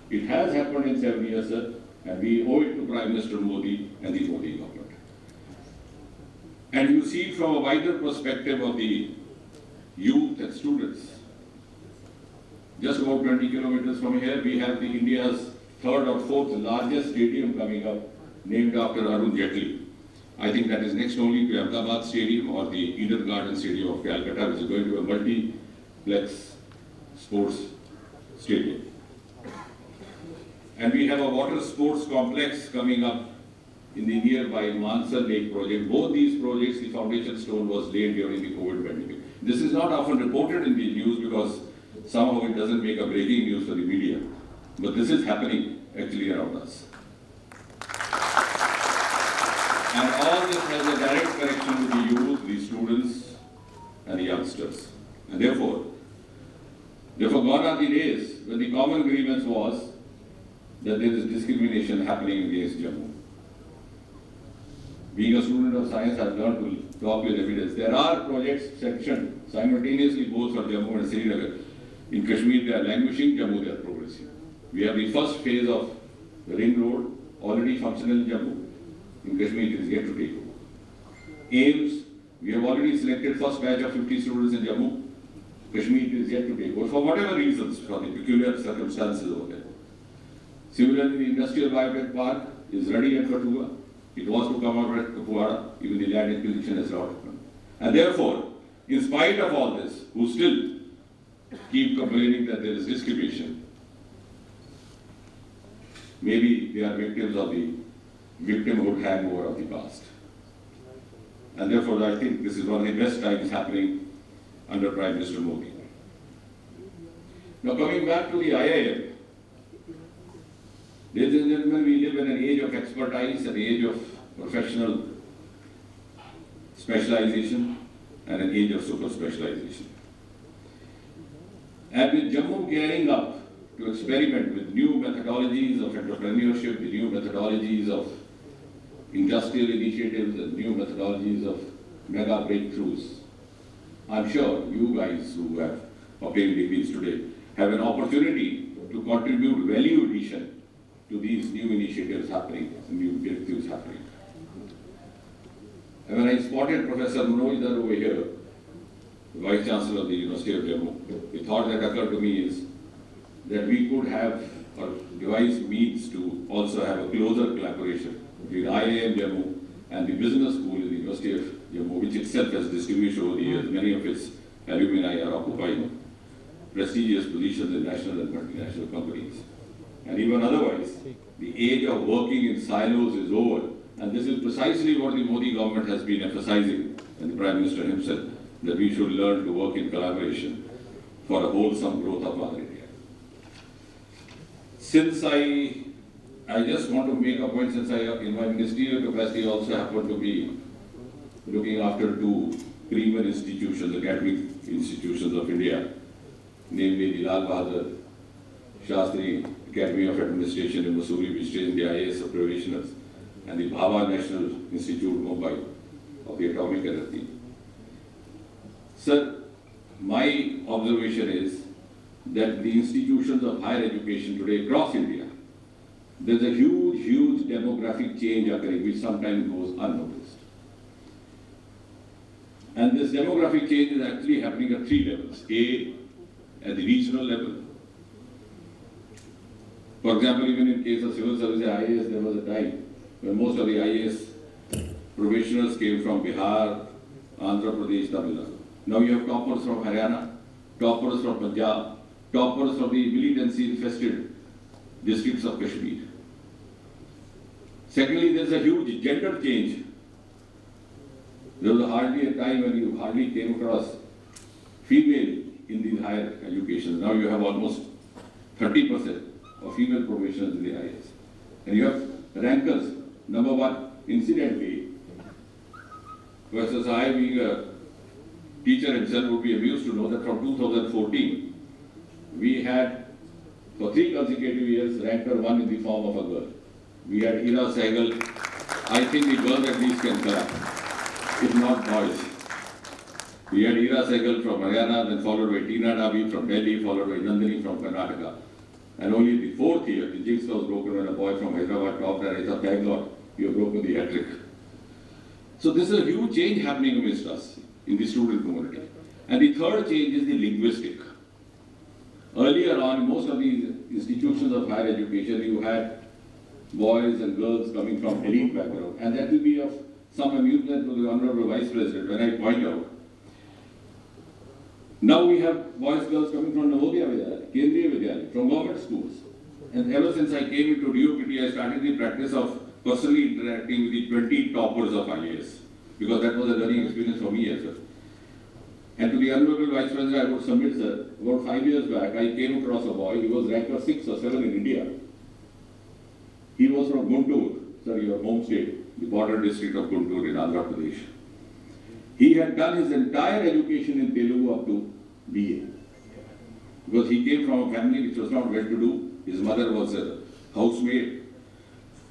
It has happened in 7 years, sir, and we owe it to Prime Minister Modi and the Modi government. And you see from a wider perspective of the youth and students. Just about 20 kilometers from here, we have the India's 3rd or 4th largest stadium coming up, named after Arun Jaitley. I think that is next only to Ahmedabad Stadium or the Eden Garden Stadium of Calcutta, which is going to be a multiplex sports stadium. And we have a water sports complex coming up in the nearby Mansar Lake project. Both these projects, the foundation stone was laid during the COVID pandemic. This is not often reported in the news because somehow it doesn't make a breaking news for the media. But this is happening actually around us. And all this has a direct connection with the youth, the students, and the youngsters. And therefore gone are the days when the common grievance was that there is discrimination happening against Jammu. Being a student of science, I've learned to talk with evidence. There are projects sanctioned simultaneously both for Jammu and Srinagar. In Kashmir, they are languishing, Jammu, they are progressing. We have the first phase of the ring road already functional in Jammu. In Kashmir, it is yet to take over. AIMS, we have already selected first batch of 50 students in Jammu. Kashmir, it is yet to take over for whatever reasons, for the peculiar circumstances over there. Similarly, the industrial biotech park is ready at Kathuwa. It was to come out at Kupwara, even the land acquisition has not happened. And therefore, in spite of all this, who still keep complaining that there is discrimination, maybe they are victims of the victimhood hangover of the past. And therefore, I think this is one of the best times happening under Prime Minister Modi. Now, coming back to the IIM, ladies and gentlemen, we live in an age of expertise, an age of professional specialization, and an age of super specialization. And with Jammu gearing up to experiment with new methodologies of entrepreneurship, the new methodologies of industrial initiatives, and new methodologies of mega breakthroughs, I'm sure you guys who have obtained degrees today have an opportunity to contribute value addition to these new initiatives happening, new breakthroughs happening. And when I spotted Professor Manoj Dar over here, the Vice Chancellor of the University of Jammu, the thought that occurred to me is that we could have or devise means to also have a closer collaboration between IIM Jammu and the business school in the University of Jammu, which itself has distinguished over the years. Many of its alumni are occupying prestigious positions in national and multinational companies. And even otherwise, the age of working in silos is over. And this is precisely what the Modi government has been emphasizing, and the Prime Minister himself, that we should learn to work in collaboration for a wholesome growth of Mother India. Since I just want to make a point, since I, in my ministerial capacity, also happen to be looking after two premier institutions, academic institutions of India, namely the Lal Bahadur Shastri Academy of Administration in Mussoorie, which trains the IAS of probationers, and the Bhabha National Institute, Mumbai, of the Atomic Energy. Sir, my observation is that the institutions of higher education today across India, there's a huge demographic change occurring, which sometimes goes unnoticed. And this demographic change is actually happening at 3 levels. A, at the regional level. For example, even in case of civil service IAS, there was a time when most of the IAS professionals came from Bihar, Andhra Pradesh, Tamil Nadu. Now you have toppers from Haryana, toppers from Punjab, toppers from the militancy-infested districts of Kashmir. Secondly, there is a huge gender change. There was hardly a time when you hardly came across female in the higher education. Now you have almost 30% of female professionals in the IAS. And you have rankers. Number one, incidentally, versus I being a teacher himself would be amused to know that from 2014, we had for 3 consecutive years ranker 1 in the form of a girl. We had Ira Sehgal. I think the girls at least can clap, if not boys. We had Ira Sehgal from Haryana, then followed by Tina Nabi from Delhi, followed by Nandini from Karnataka. And only the 4th year, the jinx was broken when a boy from Hyderabad topped and I thought, thank God, you have broken the hat-trick. So this is a huge change happening amidst us in the student community. And the third change is the linguistic. Earlier on, most of these institutions of higher education, you had boys and girls coming from elite background. And that will be of some amusement to the Honorable Vice President when I point out. Now we have boys, girls coming from Navodaya Vidyalaya, Kendriya Vidyalaya, from government schools. And ever since I came into DOPT, I started the practice of personally interacting with the 20 toppers of IAS, because that was a learning experience for me as well. And to the Honorable Vice President, I would submit, sir, about 5 years back, I came across a boy, he was ranker 6 or 7 in India. He was from Guntur, sir, your home state, the border district of Guntur in Andhra Pradesh. He had done his entire education in Telugu up to BA. Because he came from a family which was not well-to-do. His mother was a housemaid.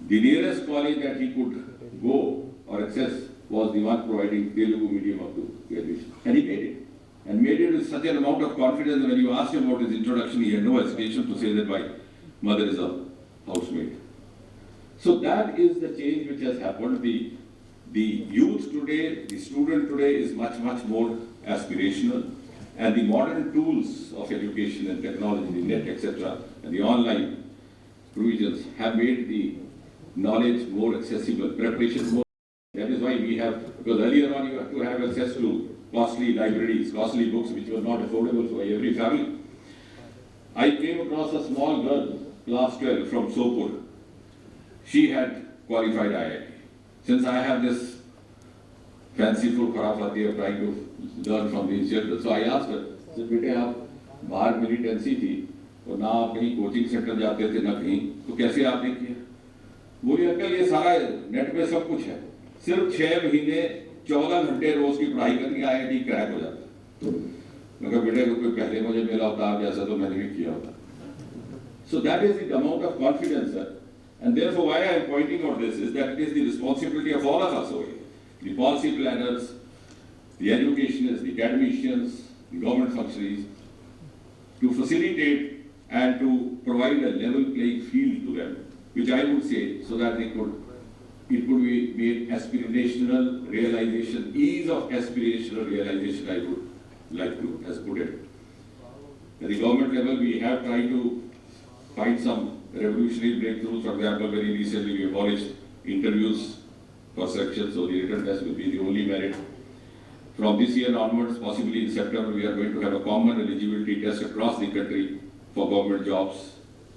The nearest college that he could go or access was the one providing Telugu medium up to graduation. And he made it. And made it with such an amount of confidence that when you asked him about his introduction, he had no hesitation to say that my mother is a housemaid. So that is the change which has happened. The youth today, the student today is much, much more aspirational. And the modern tools of education and technology, the net, etc., and the online provisions have made the knowledge more accessible, preparation more. That is why we have, because earlier on you have to have access to costly libraries, costly books which were not affordable for every family. I came across a small girl, class 12, from Sopur. She had qualified IIT. Since I have this fanciful khurafati of trying to learn from these children, so I asked her, said, बेटे आप बाहर militancy थी और ना आप कहीं coaching centre जाते थे ना कहीं, तो कैसे आपने किया? बोली अंकल ये सारा नेट में सब कुछ है, सिर्फ 6 महीने 14 घंटे रोज की पढ़ाई करके IIT क्रैक हो जाता। मगर बेटे को कोई पहले मुझे मिला होता आप जैसा तो मैंने भी किया होता। So that is the amount of confidence, sir. And therefore, why I am pointing out this is that it is the responsibility of all of us over here. The policy planners, the educationists, the academicians, the government functionaries, to facilitate and to provide a level playing field to them, which I would say, so that it could be made aspirational realization, ease of aspirational realization, I would like to as put it. At the government level, we have tried to find some revolutionary breakthroughs. For example, very recently we abolished interviews for selection, so the written test will be the only merit. From this year onwards, possibly in September, we are going to have a common eligibility test across the country for government jobs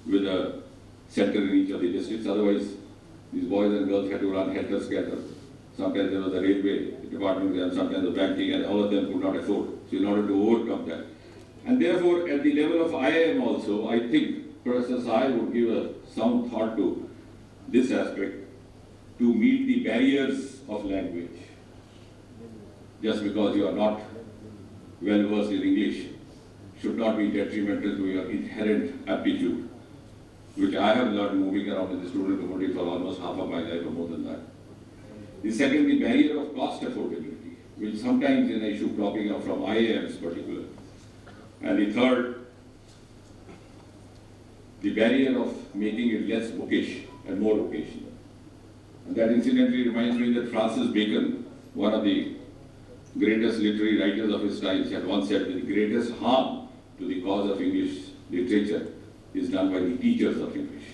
with a center in each of the districts. Otherwise, these boys and girls had to run helter-skelter. Sometimes there was a railway department there, sometimes the banking, and all of them could not afford. So in order to overcome that. And therefore, at the level of IIM also, I think Professor Sai would give a sound thought to this aspect to meet the barriers of language. Just because you are not well versed in English should not be detrimental to your inherent aptitude, which I have learned moving around in the student community for almost half of my life or more than that. The second, the barrier of cost affordability, which sometimes is an issue cropping up from IIMs particular. And the third, the barrier of making it less bookish and more vocational. And that incidentally reminds me that Francis Bacon, one of the greatest literary writers of his time, had once said that the greatest harm to the cause of English literature is done by the teachers of English.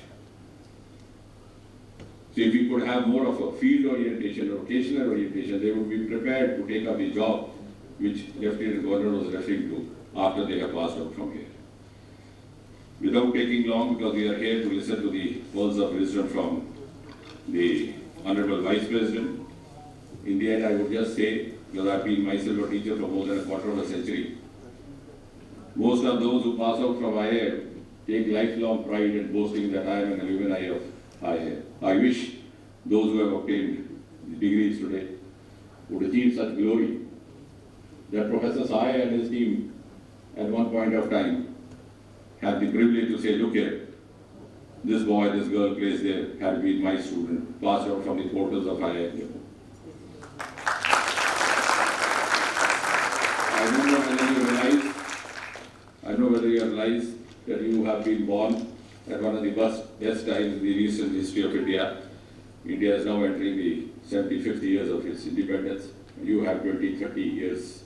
So if we could have more of a field orientation or occasional orientation, they would be prepared to take up the job which Lieutenant Governor was referring to after they have passed out from here. Without taking long, because we are here to listen to the words of wisdom from the Honorable Vice President, in the end I would just say, because I've been myself a teacher for more than a quarter of a century, most of those who pass out from IIM take lifelong pride in boasting that I am an alumni of IIM. I wish those who have obtained the degrees today would achieve such glory that Professor Sai and his team at one point of time had the privilege to say, look here, this boy, this girl plays there, had been my student, passed out from the portals of IIM. I don't know whether you realize that you have been born at one of the best times in the recent history of India. India is now entering the 75th years of its independence. You have 20, 30 years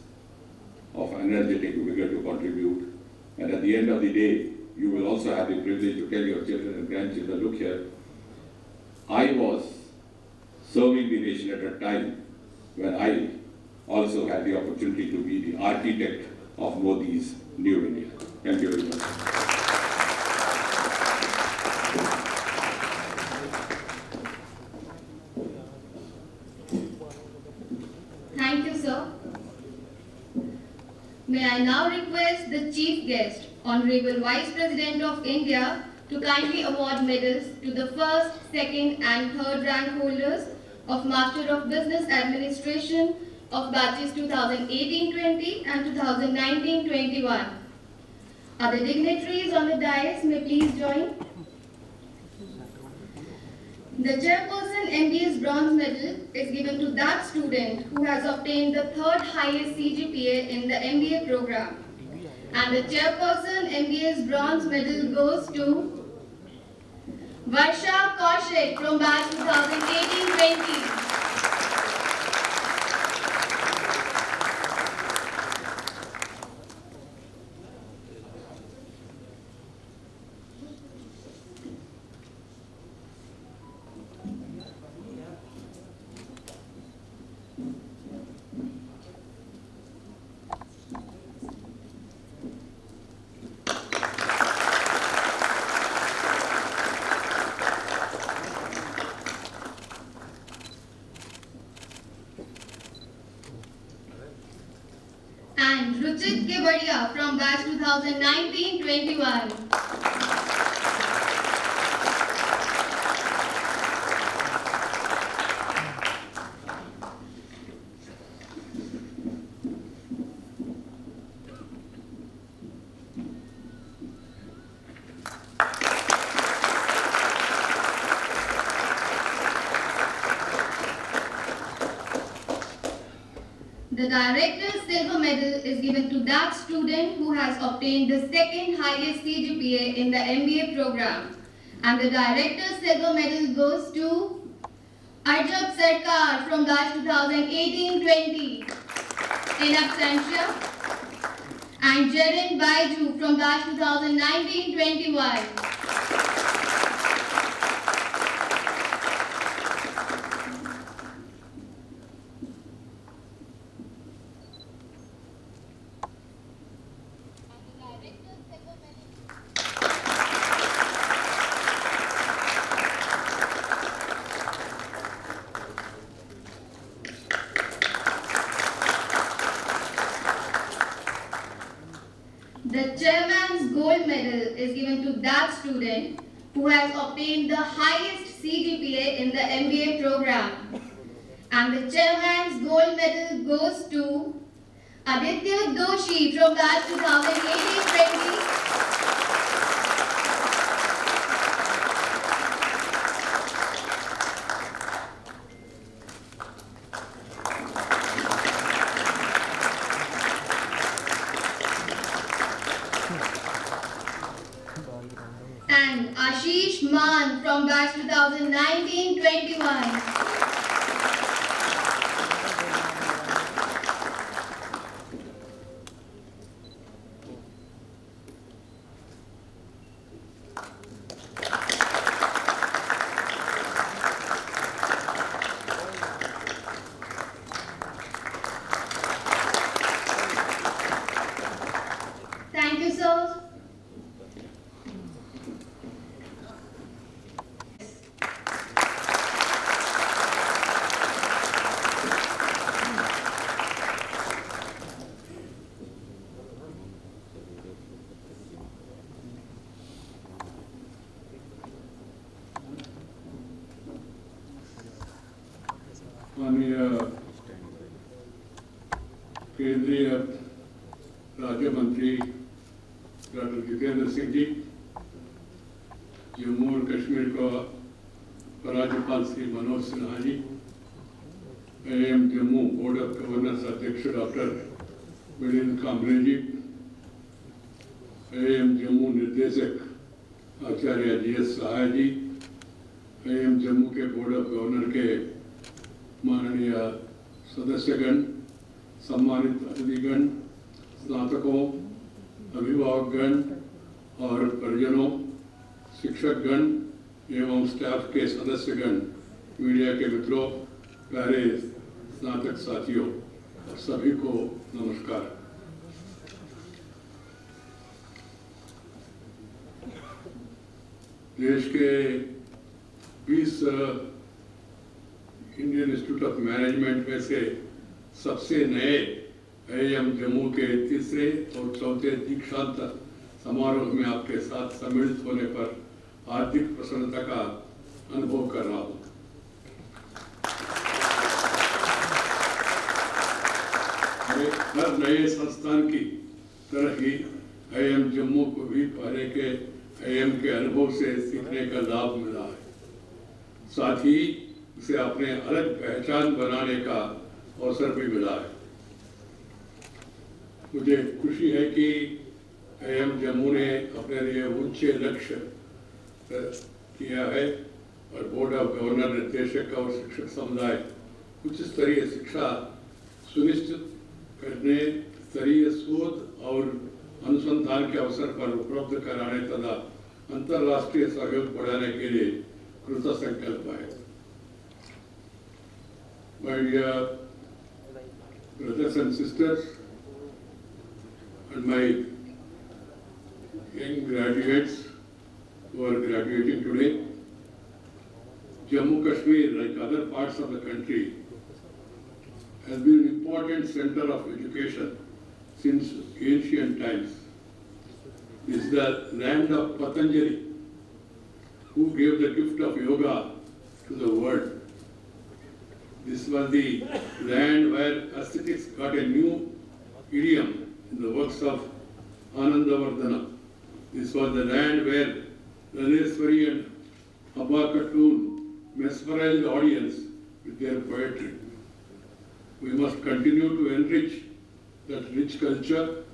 of energetic vigor to contribute. And at the end of the day, you will also have the privilege to tell your children and grandchildren, look here, I was serving the nation at a time when I also had the opportunity to be the architect of Modi's new India. Thank you very much. Thank you, sir. May I now request the Chief Guest, Honorable Vice President of India, to kindly award medals to the first, second and third rank holders of Master of Business Administration of batches 2018-20 and 2019-21. Other dignitaries on the dais may please join. The chairperson MBA's bronze medal is given to that student who has obtained the third highest CGPA in the MBA program. And the chairperson MBA's bronze medal goes to Varsha Kaushik from batch 2018-20. And Ruchit Kebadia from batch 2019-21. The Director's Silver Medal is given to that student who has obtained the second highest CGPA in the MBA program. And the Director's Silver Medal goes to Arjab Sarkar from batch 2018-20 in absentia, and Jaren Baiju from batch 2019-21. The Chairman's Gold Medal is given to that student who has obtained the highest CGPA in the MBA program. And the Chairman's Gold Medal goes to Aditya Doshi from batch 2018-20. And Ashish Man from batch 2019-21. Officers, माननीय केंद्रीय राज्य मंत्री doctor Jitendra Singh ji, Jammu और कश्मीर का राज्यपाल Shri Manoj Sinha ji, AM Jammu board of governors अध्यक्ष doctor Milind Kamble ji, AM Jammu निर्देशक आचार्य GS Sahay ji, AM Jammu के बोर्ड ऑफ गवर्नर के माननीय सदस्यगण, सम्मानित अतिथिगण, स्नातकों, अभिभावकगण और परिजनों, शिक्षकगण एवं स्टाफ के सदस्यगण, मीडिया के मित्रों, प्यारे स्नातक साथियों, सभी को नमस्कार। देश के 20 इंडियन इंस्टीट्यूट ऑफ मैनेजमेंट में से सबसे नए AM जम्मू के तीसरे और चौथे दीक्षांत समारोह में आपके साथ सम्मिलित होने पर हार्दिक प्रसन्नता का अनुभव कर रहा हूँ। हर नए संस्थान की तरह ही AM जम्मू को भी पहले के AM के अनुभव से सीखने का लाभ मिला है, साथ ही उसे अपने अलग पहचान बनाने का अवसर भी मिला है। मुझे खुशी है कि AM जम्मू ने अपने लिए उच्च लक्ष्य किया है और बोर्ड ऑफ गवर्नर, निर्देशक और शिक्षक समुदाय उच्च स्तरीय शिक्षा सुनिश्चित करने, स्तरीय शोध और अनुसंधान के अवसर पर उपलब्ध कराने तथा अंतर्राष्ट्रीय सहयोग बढ़ाने के लिए कृत संकल्प है। My dear brothers and sisters and my young graduates who are graduating today, Jammu Kashmir, like other parts of the country, has been an important center of education since ancient times. This is the land of Patanjali, who gave the gift of yoga to the world. This was the land where aesthetics got a new idiom in the works of Anandavardhana. This was the land where Dhaneswari and Abba Khatun mesmerized the audience with their poetry. We must continue to enrich that rich culture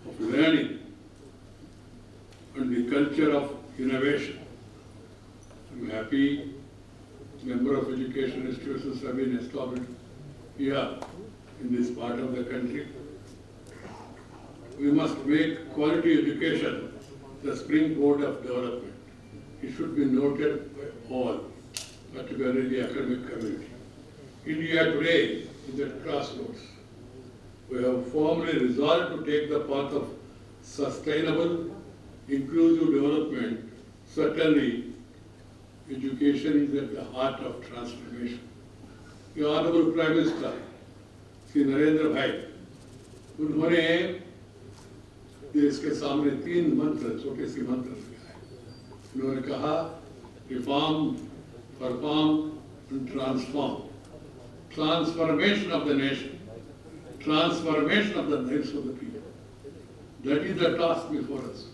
of learning and the culture of innovation. I'm happy number of education institutions have been established here in this part of the country. We must make quality education the springboard of development. It should be noted by all, particularly the academic community. India today is at crossroads. We have firmly resolved to take the path of sustainable, inclusive development. Certainly, education is at the heart of transformation. The Honorable Prime Minister, Shri Narendra Bhai, उन्होंने देश के सामने 3 मंत्र, छोटे से मंत्र दिखाए। उन्होंने कहा, reform, perform and transform. Transformation of the nation, transformation of the lives of the people. That is the task before us.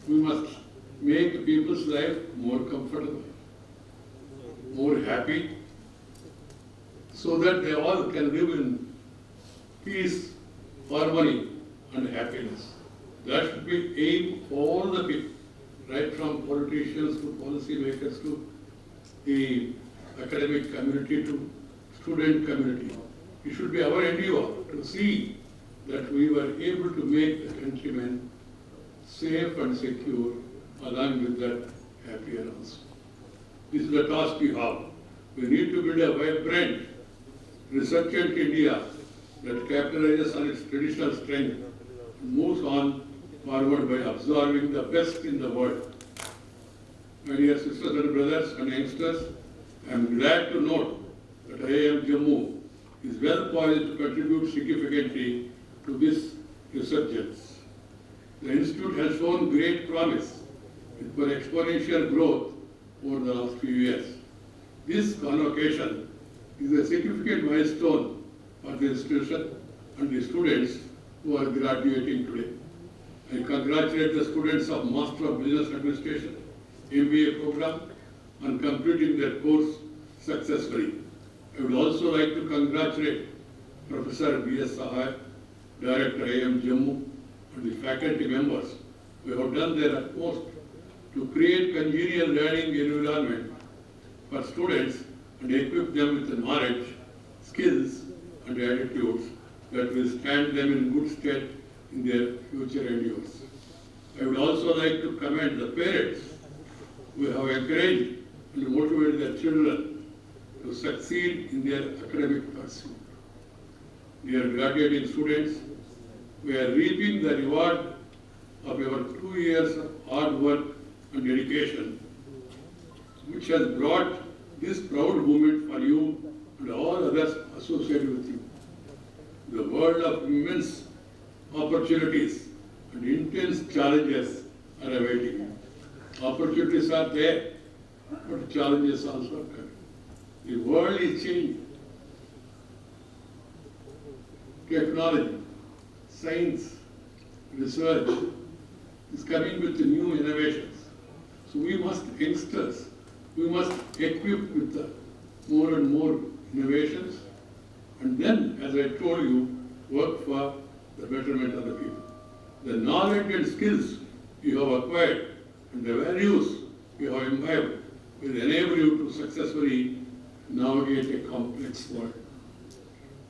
We must make people's life more comfortable, more happy, so that they all can live in peace, harmony and happiness. That should be aim for all the people, right from politicians to policy makers to the academic community to student community. It should be our endeavor to see that we were able to make the countrymen safe and secure, along with that happier also. This is the task we have. We need to build a vibrant, resurgent India that capitalizes on its traditional strength, moves on forward by absorbing the best in the world. My dear sisters and brothers and youngsters, I am glad to note that IIM Jammu is well poised to contribute significantly to this resurgence. The institute has shown great promise for exponential growth over the last few years. This convocation is a significant milestone for the institution and the students who are graduating today. I congratulate the students of Master of Business Administration MBA program on completing their course successfully. I would also like to congratulate Professor B.S. Sahai, Director IIM Jammu, and the faculty members who have done their utmost to create congenial learning environment for students and equip them with the knowledge, skills, and attitudes that will stand them in good stead in their future endeavors. I would also like to commend the parents who have encouraged and motivated their children to succeed in their academic pursuit. Dear graduating students, we are reaping the reward of our 2 years of hard work and dedication, which has brought this proud moment for you and all others associated with you. The world of immense opportunities and intense challenges are awaiting you. Opportunities are there, but challenges also are coming. The world is changing. Technology, science, research is coming with new innovations. So we must, youngsters, we must equip with the more and more innovations, and then, as I told you, work for the betterment of the people. The knowledge and skills you have acquired and the values you have imbibed will enable you to successfully navigate a complex world.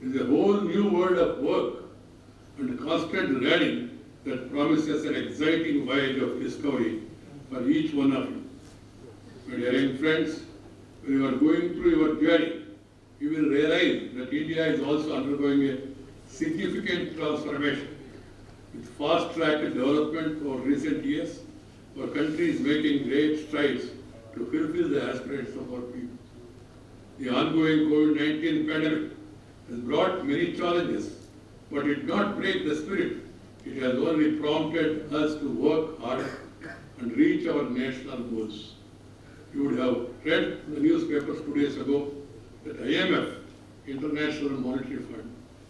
It is a whole new world of work and constant learning that promises an exciting voyage of discovery for each one of you. My dear young friends, when you are going through your journey, you will realize that India is also undergoing a significant transformation. With fast-track development over recent years, our country is making great strides to fulfill the aspirations of our people. The ongoing COVID-19 pandemic has brought many challenges, but it did not break the spirit. It has only prompted us to work hard and reach our national goals. You would have read the newspapers 2 days ago that IMF, International Monetary Fund,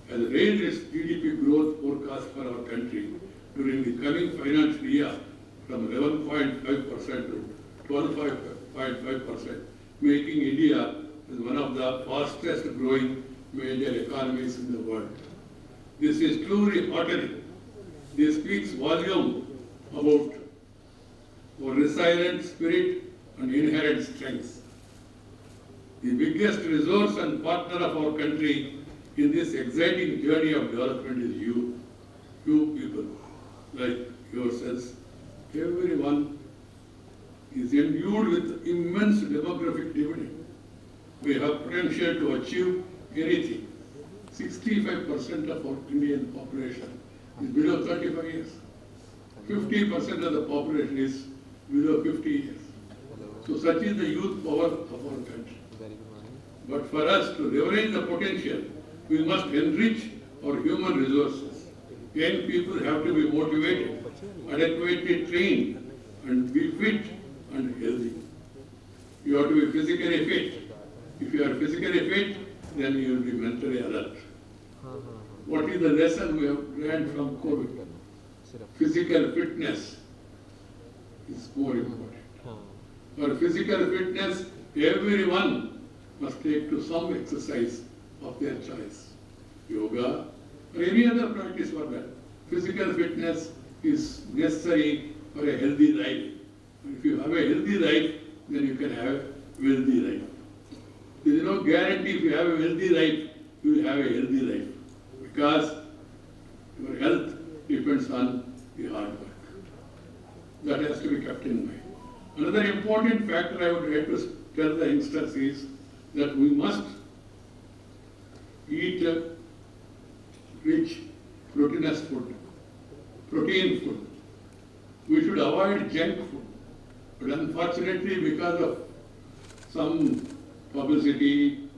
has raised its GDP growth forecast for our country during the coming financial year from 11.5% to 12.5%, making India as one of the fastest growing major economies in the world. This is truly heartening. This speaks volume about our resilient spirit and inherent strengths. The biggest resource and partner of our country in this exciting journey of development is you people, like yourselves. Everyone is endued with immense demographic dividend. We have potential to achieve anything. 65% of our Indian population is below 35 years. 50% of the population is below 50 years. So such is the youth power of our country. But for us to leverage the potential, we must enrich our human resources. Young people have to be motivated, adequately trained, and be fit and healthy. You have to be physically fit. If you are physically fit, then you will be mentally alert. What is the lesson we have learned from COVID? Physical fitness is more important. For physical fitness, everyone must take to some exercise of their choice. Yoga or any other practice for that. Physical fitness is necessary for a healthy life. If you have a healthy life, then you can have a wealthy life. There is no guarantee if you have a wealthy life, you will have a healthy life. Because your health depends on the hard work. That has to be kept in mind. Another important factor I would like to tell the youngsters is that we must eat rich proteinous food, protein food, We should avoid junk food. But unfortunately, because of some publicity,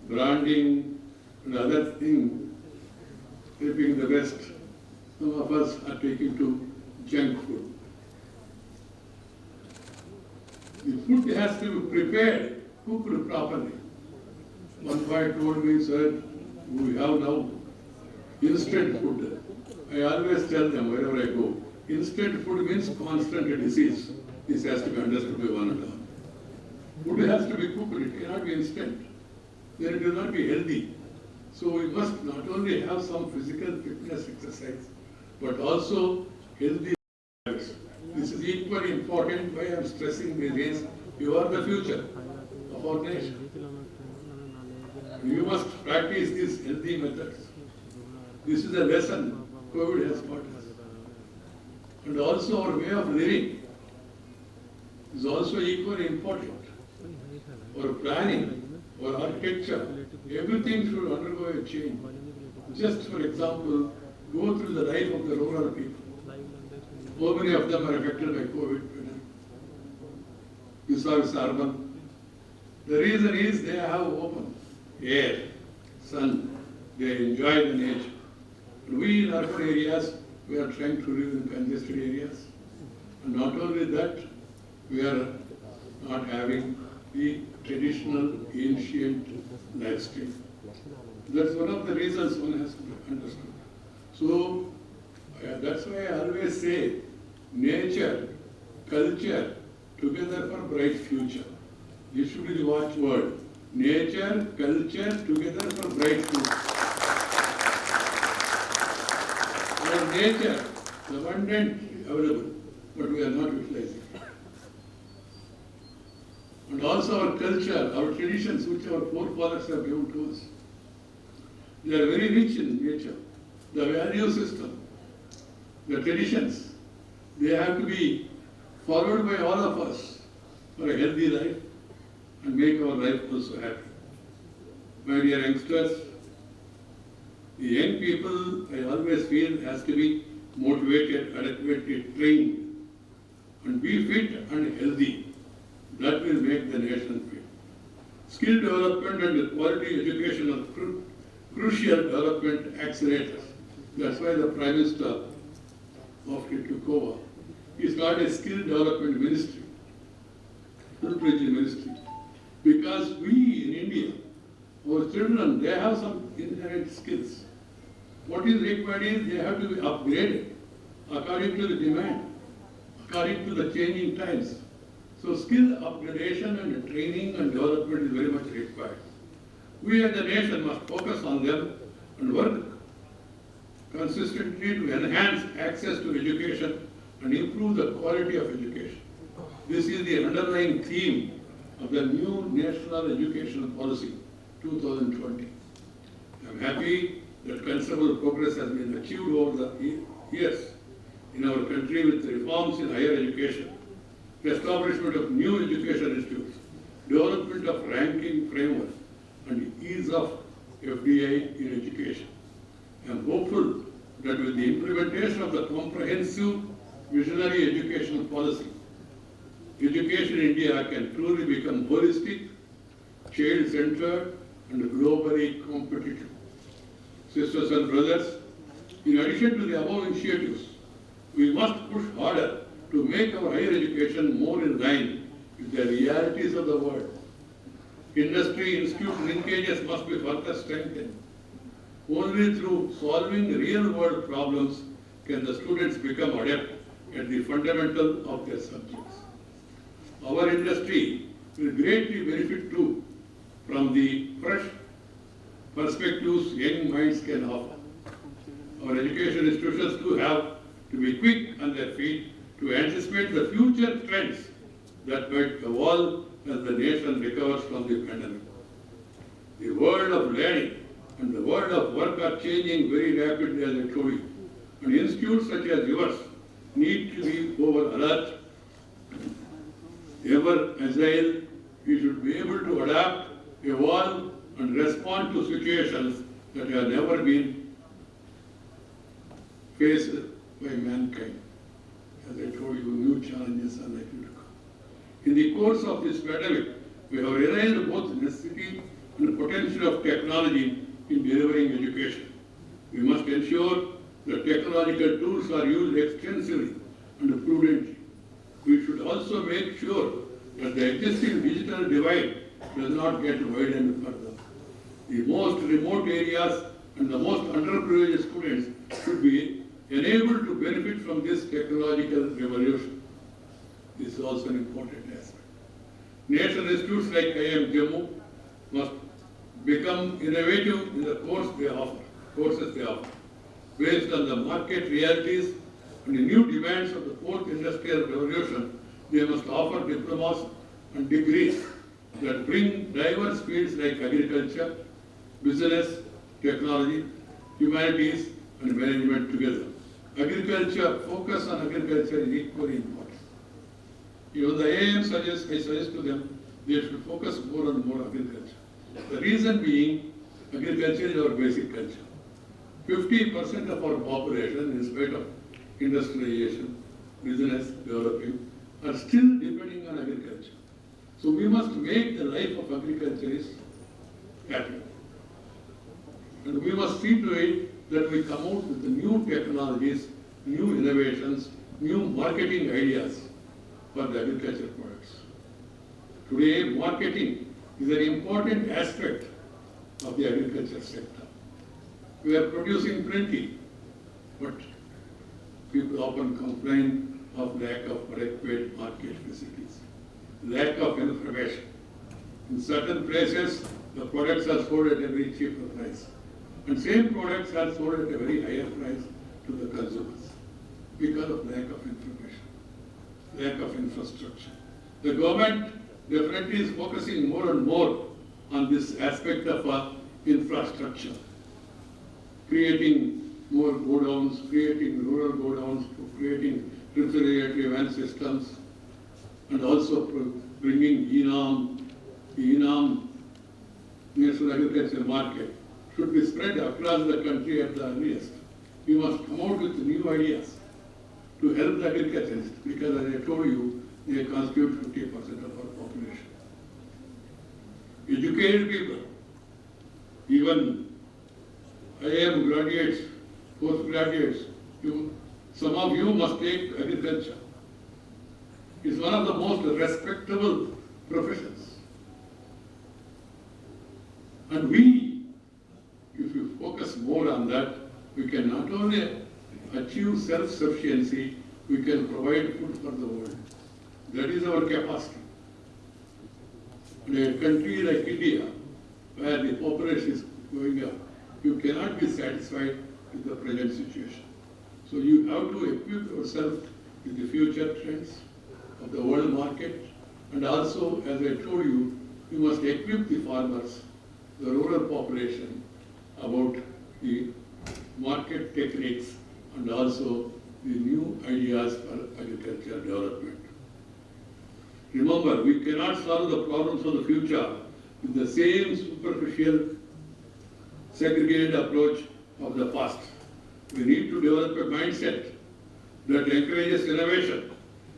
branding, and other things, keeping the West, some of us are taking to junk food. The food has to be prepared, cooked properly. One boy told me, sir, we have now instant food. I always tell them wherever I go, instant food means constant disease. This has to be understood by one and all. Food has to be cooked, it cannot be instant. Then it will not be healthy. So we must not only have some physical fitness exercise, but also healthy habits. This is equally important. Why I am stressing this is you are the future of our nation. You must practice these healthy methods. This is a lesson COVID has taught us. And also our way of living is also equally important. Our planning, our architecture, everything should undergo a change. Just for example, go through the life of the rural people. How many of them are affected by COVID? You saw it's urban. The reason is they have open air, sun, they enjoy the nature. And we in urban areas, we are trying to live in congested areas. And not only that, we are not having the traditional ancient lifestyle. That's one of the reasons one has to understand. So that's why I always say, nature, culture, together for bright future. This should be the watchword. Nature, culture, together for bright future. Our nature is abundant, available, but we are not utilizing it. And also our culture, our traditions, which our forefathers have given to us. They are very rich in nature. The value system, the traditions, they have to be followed by all of us for a healthy life and make our life also happy. My dear youngsters, the young people, I always feel, has to be motivated, adequately trained, and be fit and healthy. That will make the nation fit. Skill development and quality education are crucial development accelerators. That's why the Prime Minister of it took over. He started a skill development ministry, full-fledged ministry. Because we in India, our children, they have some inherent skills. What is required is they have to be upgraded according to the demand, according to the changing times. So skill upgradation and training and development is very much required. We as a nation must focus on them and work consistently to enhance access to education and improve the quality of education. This is the underlying theme of the new National Education Policy 2020. I am happy that considerable progress has been achieved over the years in our country with reforms in higher education, the establishment of new education institutes, development of ranking framework, and ease of FDI in education. I am hopeful that with the implementation of the comprehensive visionary educational policy, education in India can truly become holistic, child-centered, and globally competitive. Sisters and brothers, in addition to the above initiatives, we must push harder to make our higher education more in line with the realities of the world. Industry-institute linkages must be further strengthened. Only through solving real-world problems can the students become adept at the fundamental of their subjects. Our industry will greatly benefit too from the fresh perspectives young minds can offer. Our education institutions too have to be quick on their feet to anticipate the future trends that might evolve as the nation recovers from the pandemic. The world of learning and the world of work are changing very rapidly, as I told you. And institutes such as yours need to be over alert, ever agile. You should be able to adapt, evolve, and respond to situations that have never been faced by mankind. As I told you, new challenges are likely to come. In the course of this pandemic, we have realized both the necessity and the potential of technology in delivering education. We must ensure that technological tools are used extensively and prudently. We should also make sure that the existing digital divide does not get widened further. The most remote areas and the most underprivileged students should be enabled to benefit from this technological revolution. This is also an important aspect. National institutes like IIM Jammu must become innovative in the courses they offer, based on the market realities and the new demands of the fourth industrial revolution. They must offer diplomas and degrees that bring diverse fields like agriculture, business, technology, humanities, and management together. Focus on agriculture is equally important. Even the IIM I suggest to them, they should focus more and more on agriculture. The reason being, agriculture is our basic culture. 50% of our population, in spite of industrialization, business, developing, are still depending on agriculture. So we must make the life of agriculturists happy. And we must see to it that we come out with the new technologies, new innovations, new marketing ideas for the agriculture products. Today, marketing is an important aspect of the agriculture sector. We are producing plenty, but people often complain of lack of adequate market facilities, lack of information. In certain places, the products are sold at a very cheaper price, and same products are sold at a very higher price to the consumers because of lack of information, lack of infrastructure. The government definitely is focusing more and more on this aspect of infrastructure, creating more godowns, creating rural godowns, creating refrigerator event systems, and also bringing the ENAM, National Agriculture Market, should be spread across the country at the earliest. We must come out with new ideas to help the agriculturists, because as I told you, they constitute 50% of our population. Educated people, even IIM graduates, postgraduates, some of you must take agriculture. It's one of the most respectable professions. And we, if you focus more on that, we can not only achieve self-sufficiency, we can provide food for the world. That is our capacity. In a country like India, where the population is going up, you cannot be satisfied with the present situation. So you have to equip yourself with the future trends of the world market, and also, as I told you, you must equip the farmers, the rural population, about the market techniques and also the new ideas for agricultural development. Remember, we cannot solve the problems of the future with the same superficial, segregated approach of the past. We need to develop a mindset that encourages innovation,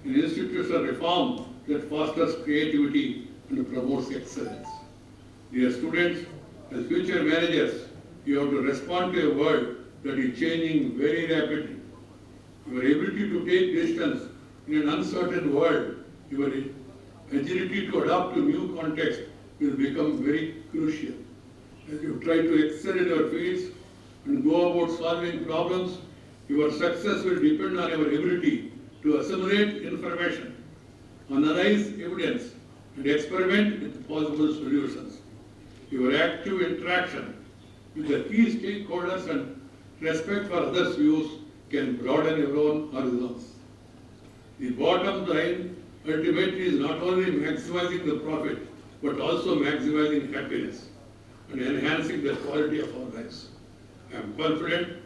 an institutional reform that fosters creativity and promotes excellence. Dear students, as future managers, you have to respond to a world that is changing very rapidly. Your ability to take decisions in an uncertain world, your agility to adapt to new context will become very crucial. As you try to excel in your fields and go about solving problems, your success will depend on your ability to assimilate information, analyze evidence, and experiment with possible solutions. Your active interaction with the key stakeholders and respect for others' views can broaden your own horizons. The bottom line ultimately is not only maximizing the profit, but also maximizing happiness and enhancing the quality of our lives. I am confident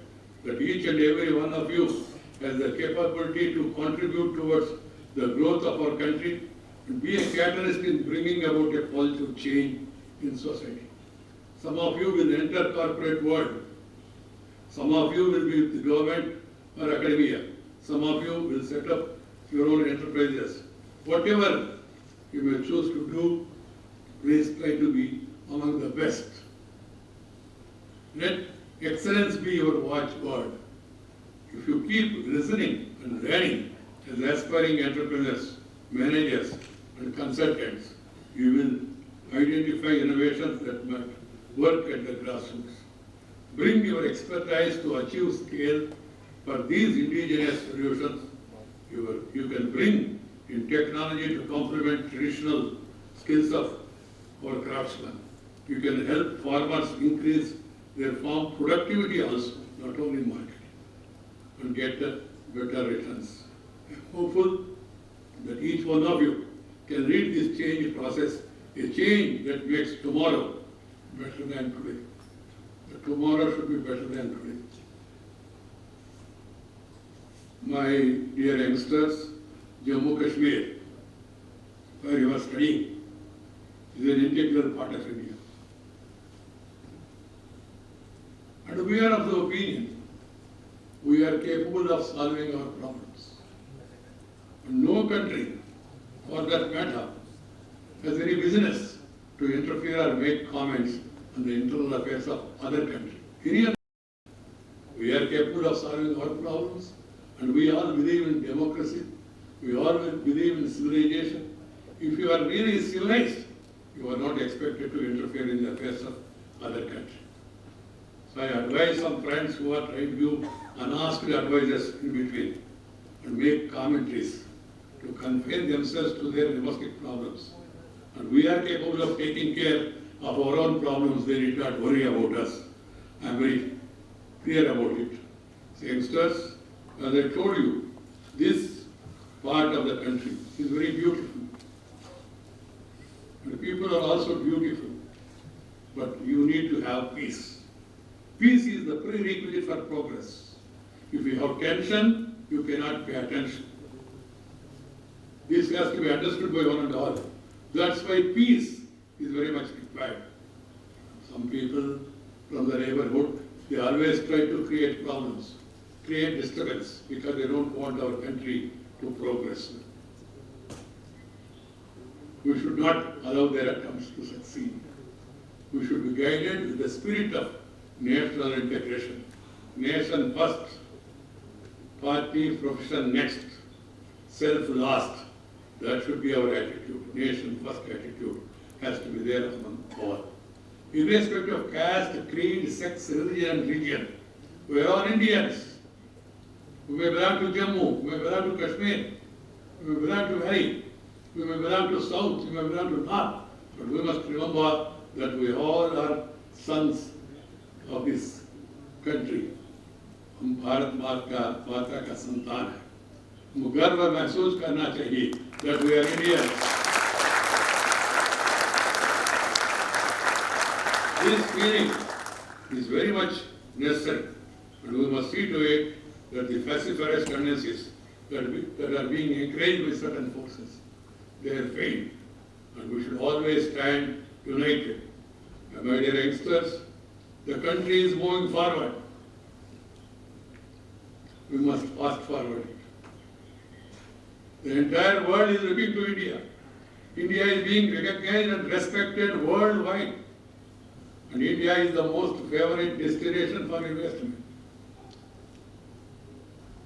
that each and every one of you has the capability to contribute towards the growth of our country and be a catalyst in bringing about a positive change in society. Some of you will enter corporate world. Some of you will be with the government or academia. Some of you will set up your own enterprises. Whatever you may choose to do, please try to be among the best. Let excellence be your watchword. If you keep listening and learning as aspiring entrepreneurs, managers, and consultants, you will identify innovations that might work at the grassroots. Bring your expertise to achieve scale for these indigenous solutions. You can bring in technology to complement traditional skills of our craftsmen. You can help farmers increase their farm productivity also, not only marketing, and get better returns. I'm hopeful that each one of you can lead this change process, a change that makes tomorrow better than today. The tomorrow should be better than today. My dear youngsters, Jammu Kashmir, where you are studying, is an integral part of India. And we are of the opinion we are capable of solving our problems. And no country, for that matter, has any business to interfere or make comments on the internal affairs of other countries. We are capable of solving our problems, and we all believe in democracy. We all believe in civilization. If you are really civilized, you are not expected to interfere in the affairs of other countries. So I advise some friends who are trying to give unasked advices in between and make commentaries to confine themselves to their domestic problems. And we are capable of taking care of our own problems. They need not worry about us. I am very clear about it. So youngsters, as I told you, this part of the country is very beautiful. And the people are also beautiful. But you need to have peace. Peace is the prerequisite for progress. If you have tension, you cannot pay attention. This has to be understood by one and all. That's why peace is very much required. Some people from the neighborhood, they always try to create problems, create disturbance, because they don't want our country to progress. We should not allow their attempts to succeed. We should be guided with the spirit of national integration. Nation first, party, profession next, self last. That should be our attitude. Nation first attitude has to be there among all. Irrespective of caste, creed, sex, religion, and region, we are all Indians. We may belong to Jammu, we may belong to Kashmir, we may belong to Hari, we may belong to South, we may belong to North. But we must remember that we all are sons of this country. हम भारत माता का संतान है. हमको गर्व महसूस करना चाहिए that we are Indians. This feeling is very much necessary, and we must see to it that the pacifier tendencies that are being encouraged by certain forces, they are failed, and we should always stand united. And my dear youngsters, the country is moving forward. We must fast forward it. The entire world is looking to India. India is being recognized and respected worldwide. And India is the most favorite destination for investment.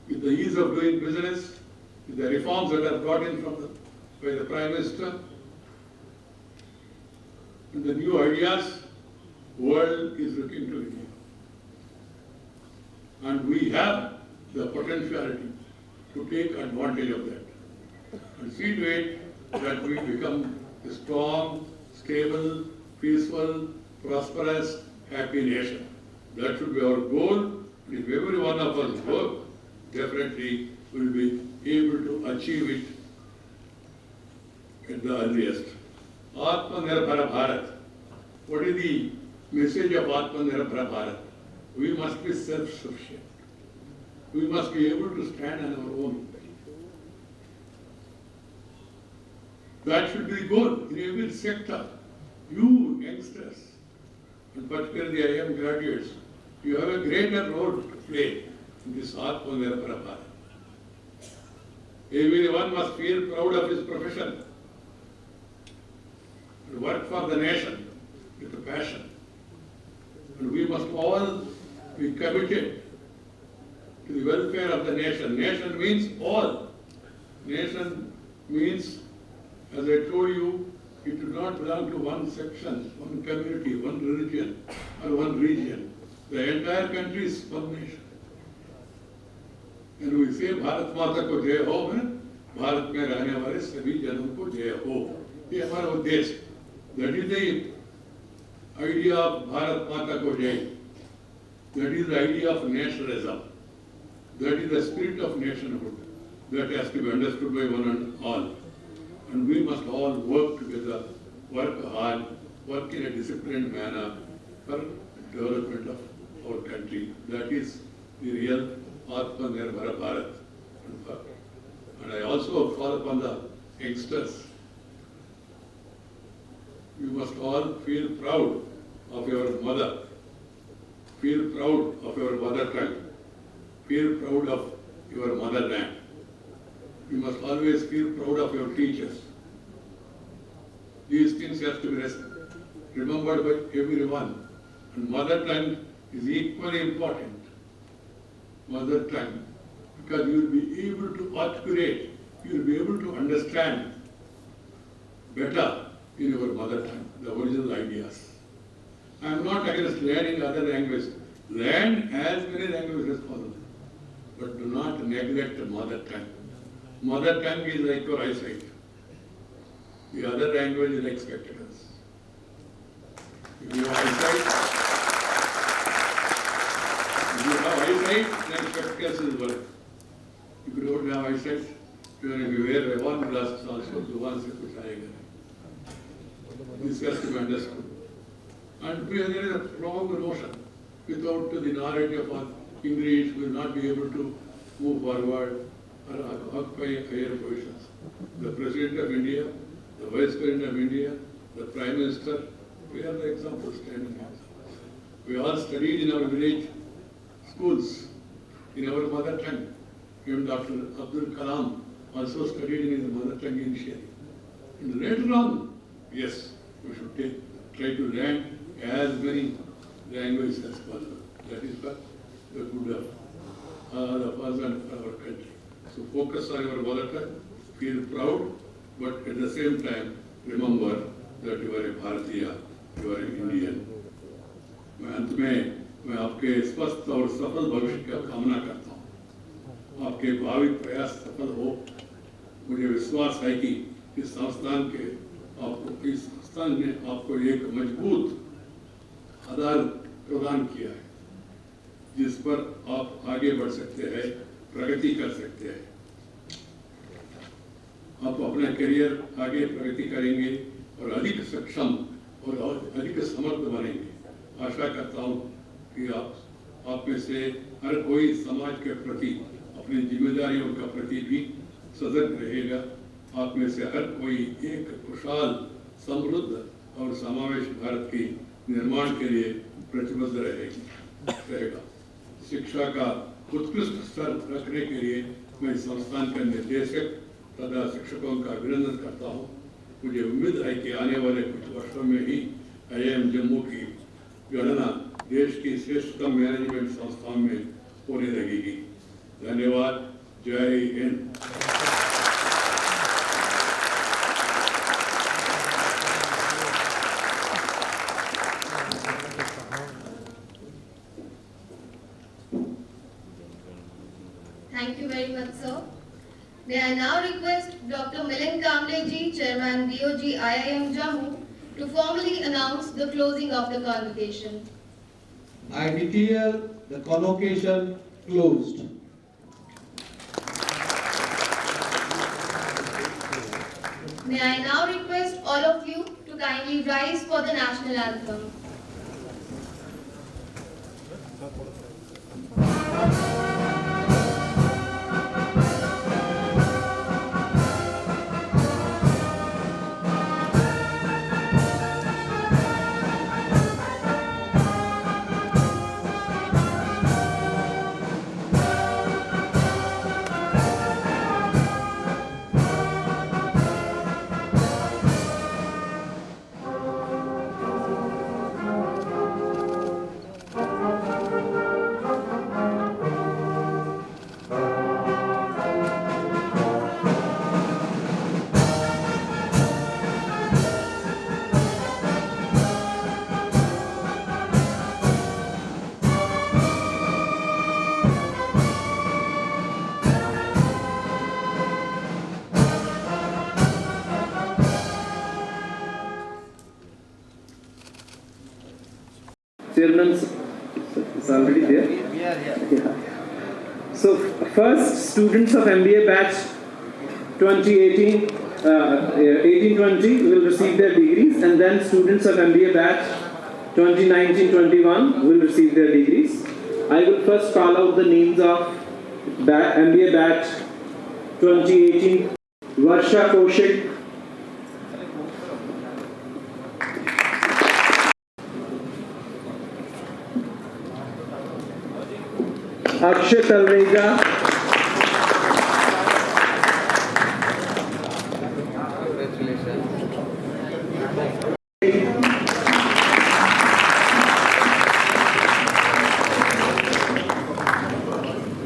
With the ease of doing business, with the reforms that are brought in by the Prime Minister, and the new ideas, the world is looking to India. And we have the potentiality to take advantage of that and see to it that we become a strong, stable, peaceful, prosperous, happy nation. That should be our goal. And if every one of us work, definitely we will be able to achieve it at the earliest. Atmanirbhar Bharat. What is the message of Atmanirbhar Bharat? We must be self-sufficient. We must be able to stand on our own. That should be the goal in every sector. You youngsters, and particularly IIM graduates, you have a greater role to play in this Atmanirbhar Bharat. Everyone must feel proud of his profession and work for the nation with a passion. And we must all be committed to the welfare of the nation. Nation means all. Nation means, as I told you, it does not belong to one section, one community, one religion, or one region. The entire country is one nation. And we say Bharat माता को जय हो है, भारत में रहने वाले सभी जनों को जय हो. ये हमारा उद्देश्य. That is the idea of Bharat माता को जय. That is the idea of nationalism. That is the spirit of nationhood. That has to be understood by one and all. And we must all work together, work hard, work in a disciplined manner for development of our country. That is the real Atmanirbhar Bharat. And I also call upon the youngsters. You must all feel proud of your mother. Feel proud of your mother tongue. Feel proud of your motherland. You must always feel proud of your teachers. These things have to be remembered by everyone. And mother tongue is equally important. Mother tongue, because you will be able to articulate, you will be able to understand better in your mother tongue the original ideas. I am not against learning other languages. Learn as many languages as possible, but do not neglect the mother tongue. Mother tongue is like your eyesight. The other language is like spectacles. If you have eyesight, then spectacles will work. If you don't have eyesight, even if you wear one glasses also, so one se kuch aayega. This has to be understood. And there is a strong notion. Without the knowledge of English, we will not be able to move forward or occupy higher positions. The President of India, the Vice President of India, the Prime Minister, we are the examples, standing examples. We all studied in our village schools, in our mother tongue. Even Dr. Abdul Kalam also studied in his mother tongue initially. And later on, yes, we should try to learn as many languages as possible. That is for the good of all of us and for our country. So focus on your mother tongue, feel proud, but at the same time, remember that you are a Bharatiya, you are an Indian. मैं अंत में मैं आपके स्वस्थ और सफल भविष्य का कामना करता हूँ. आपके भावी प्रयास सफल हो. मुझे विश्वास है कि इस संस्थान ने आपको एक मजबूत आधार प्रदान किया है, जिस पर आप आगे बढ़ सकते हैं, प्रगति कर सकते हैं. आप अपना करियर आगे प्रगति करेंगे और अधिक सक्षम और अधिक समर्थ बनेंगे. आशा करता हूँ कि आप में से हर कोई समाज के प्रति अपनी जिम्मेदारियों का प्रति भी सजग रहेगा. आप में से हर कोई एक खुशहाल, समृद्ध और समावेश भारत की निर्माण के लिए प्रतिबद्ध रहेगा. शिक्षा का उत्कृष्ट स्तर रखने के लिए मैं इस संस्थान के निर्देशक तथा शिक्षकों का अभिनंदन करता हूँ. मुझे उम्मीद है कि आने वाले कुछ वर्षों में ही IIM जम्मू की गणना देश की श्रेष्ठतम मैनेजमेंट संस्थाओं में होने लगेगी. धन्यवाद. जय Hind. Thank you very much, sir. May I now request Dr. Milind Kamble ji, Chairman DOG IIM Jammu, to formally announce the closing of the convocation. I declare the convocation closed. May I now request all of you to kindly rise for the national anthem. Chairman is already there. Yeah. So first, students of MBA batch 18-20 will receive their degrees, and then students of MBA batch 2019-21 will receive their degrees. I will first call out the names of MBA batch 2018. Varsha Kaushik, Akshay Talreja,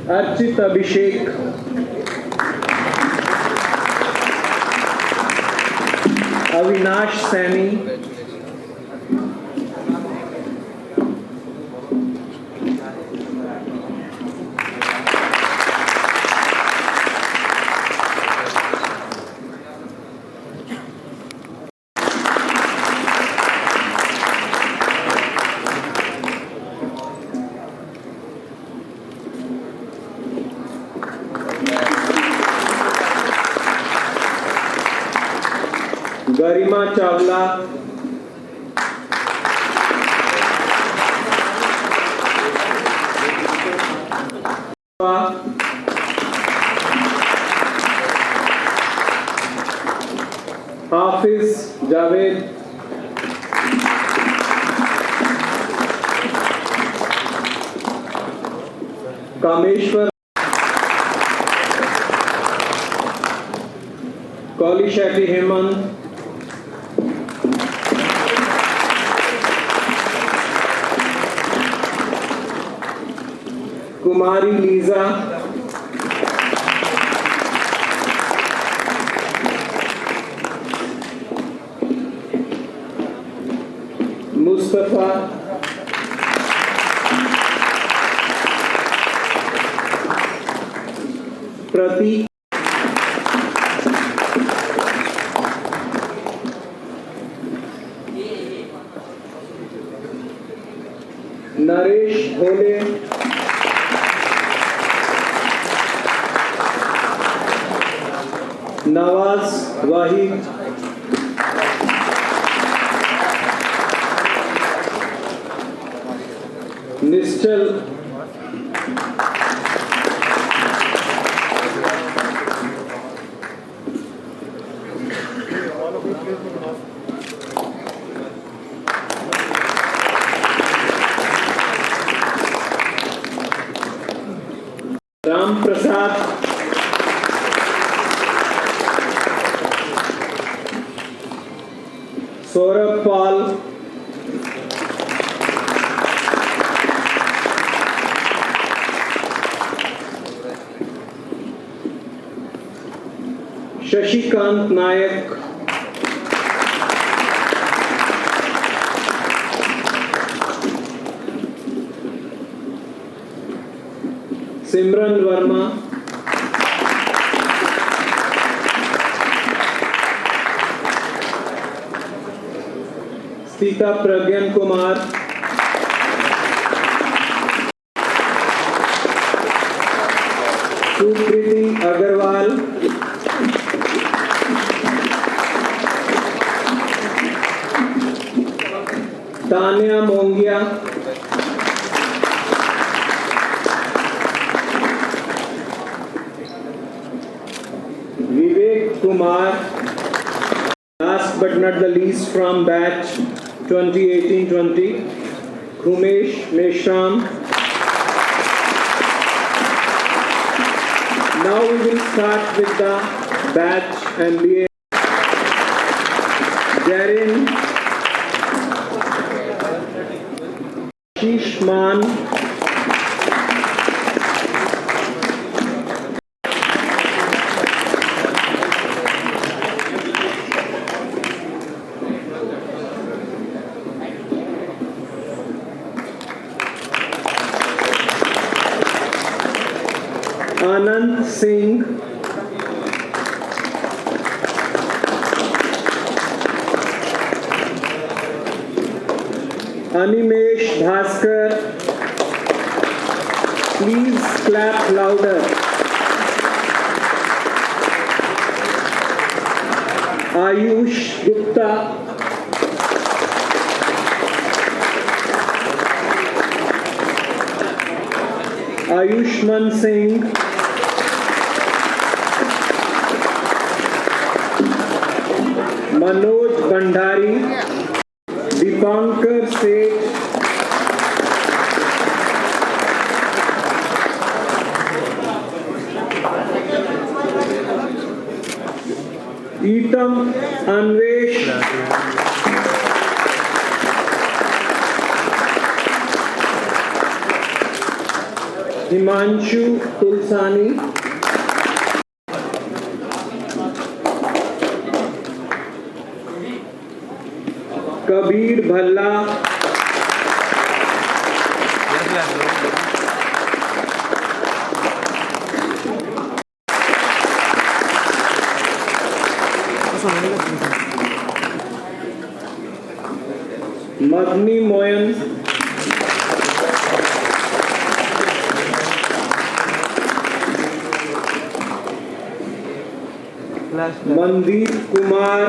Archit Abhishek, Avinash Sani, Garima Chawla, Hafiz Javed, Kameshwar, Kali Shetty Hemant, Kumari Liza, Mustafa, Pratik, Naresh Bhole, Nawaz Wahid, Nischal, Ram Prasad, Saurabh Paul, Shashikant Nayak, Simran Verma, Sita Pragyan Kumar, Sukriti Agarwal, Tanya Mongia, Vivek Kumar, last but not the least from batch 2018-20, Kumesh Meshram. Now we will start with the batch MBA. Jarin Shishman, Anand Singh, Animesh Bhaskar. Please clap louder. Ayush Gupta. Ayushman Singh. Manoj Bhandari. Dipankar Seth. Etam Anvesh. Himanshu Tulsani. Kabir Bhalla. Madni Moyan. Mandeep Kumar.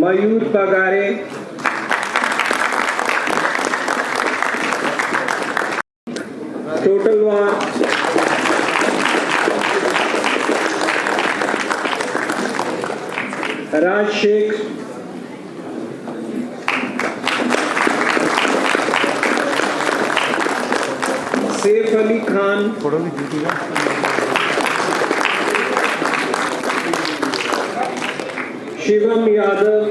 Mayur Pagare. Total marks. Raj Sheikh. Saif Ali Khan. Shivam Yadav.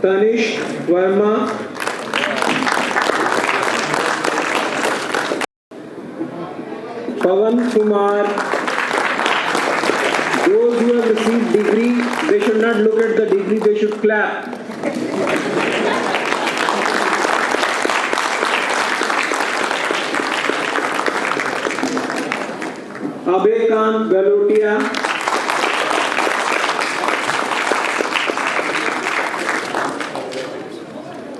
Tanish Verma. Pawan Kumar. Those who have received degree, they should not look at the degree, they should clap. Abekan Galotia.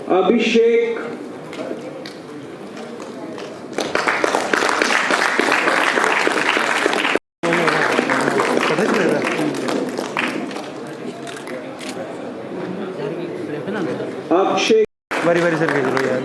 Abhishek. Akshay. बारी बारी sir भेज लो यार.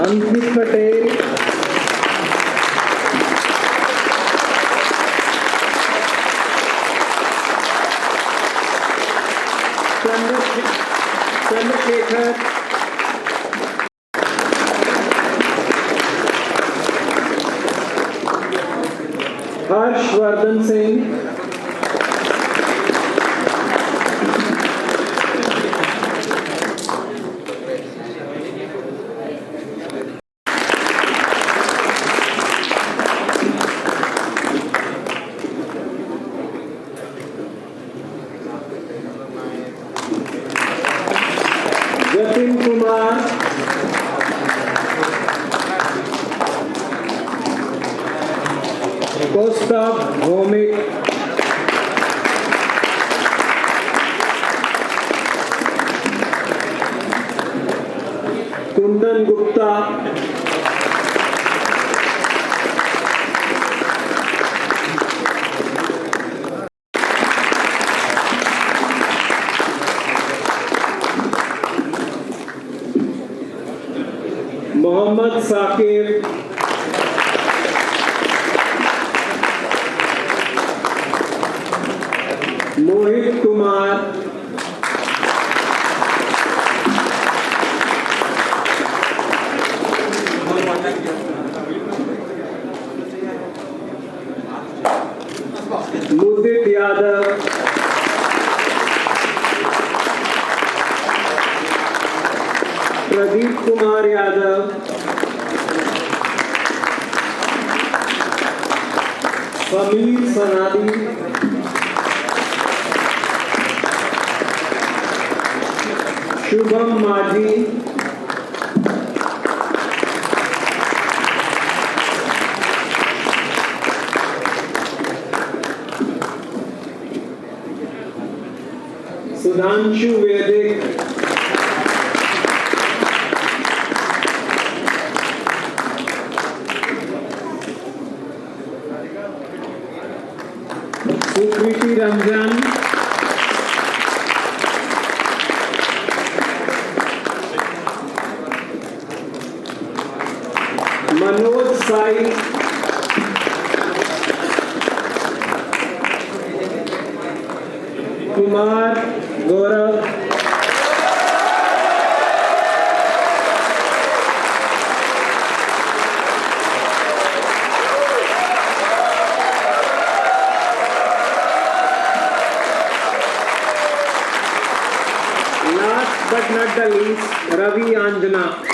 Ankit Patel. Chandrasekhar. Harshvardhan Singh. Jatin Kumar. Kostav Bhomik. Kundan Gupta. Mohammad Saqib. Mohit Kumar. Mudit Yadav. Pradeep Kumar Yadav. Famir Sanadi, Shubham Maji, Sudhanshu Vedic, Sukriti Ranjan, Manoj Sai, Kumar Gaurav, last but not the least, Ravi Anjana.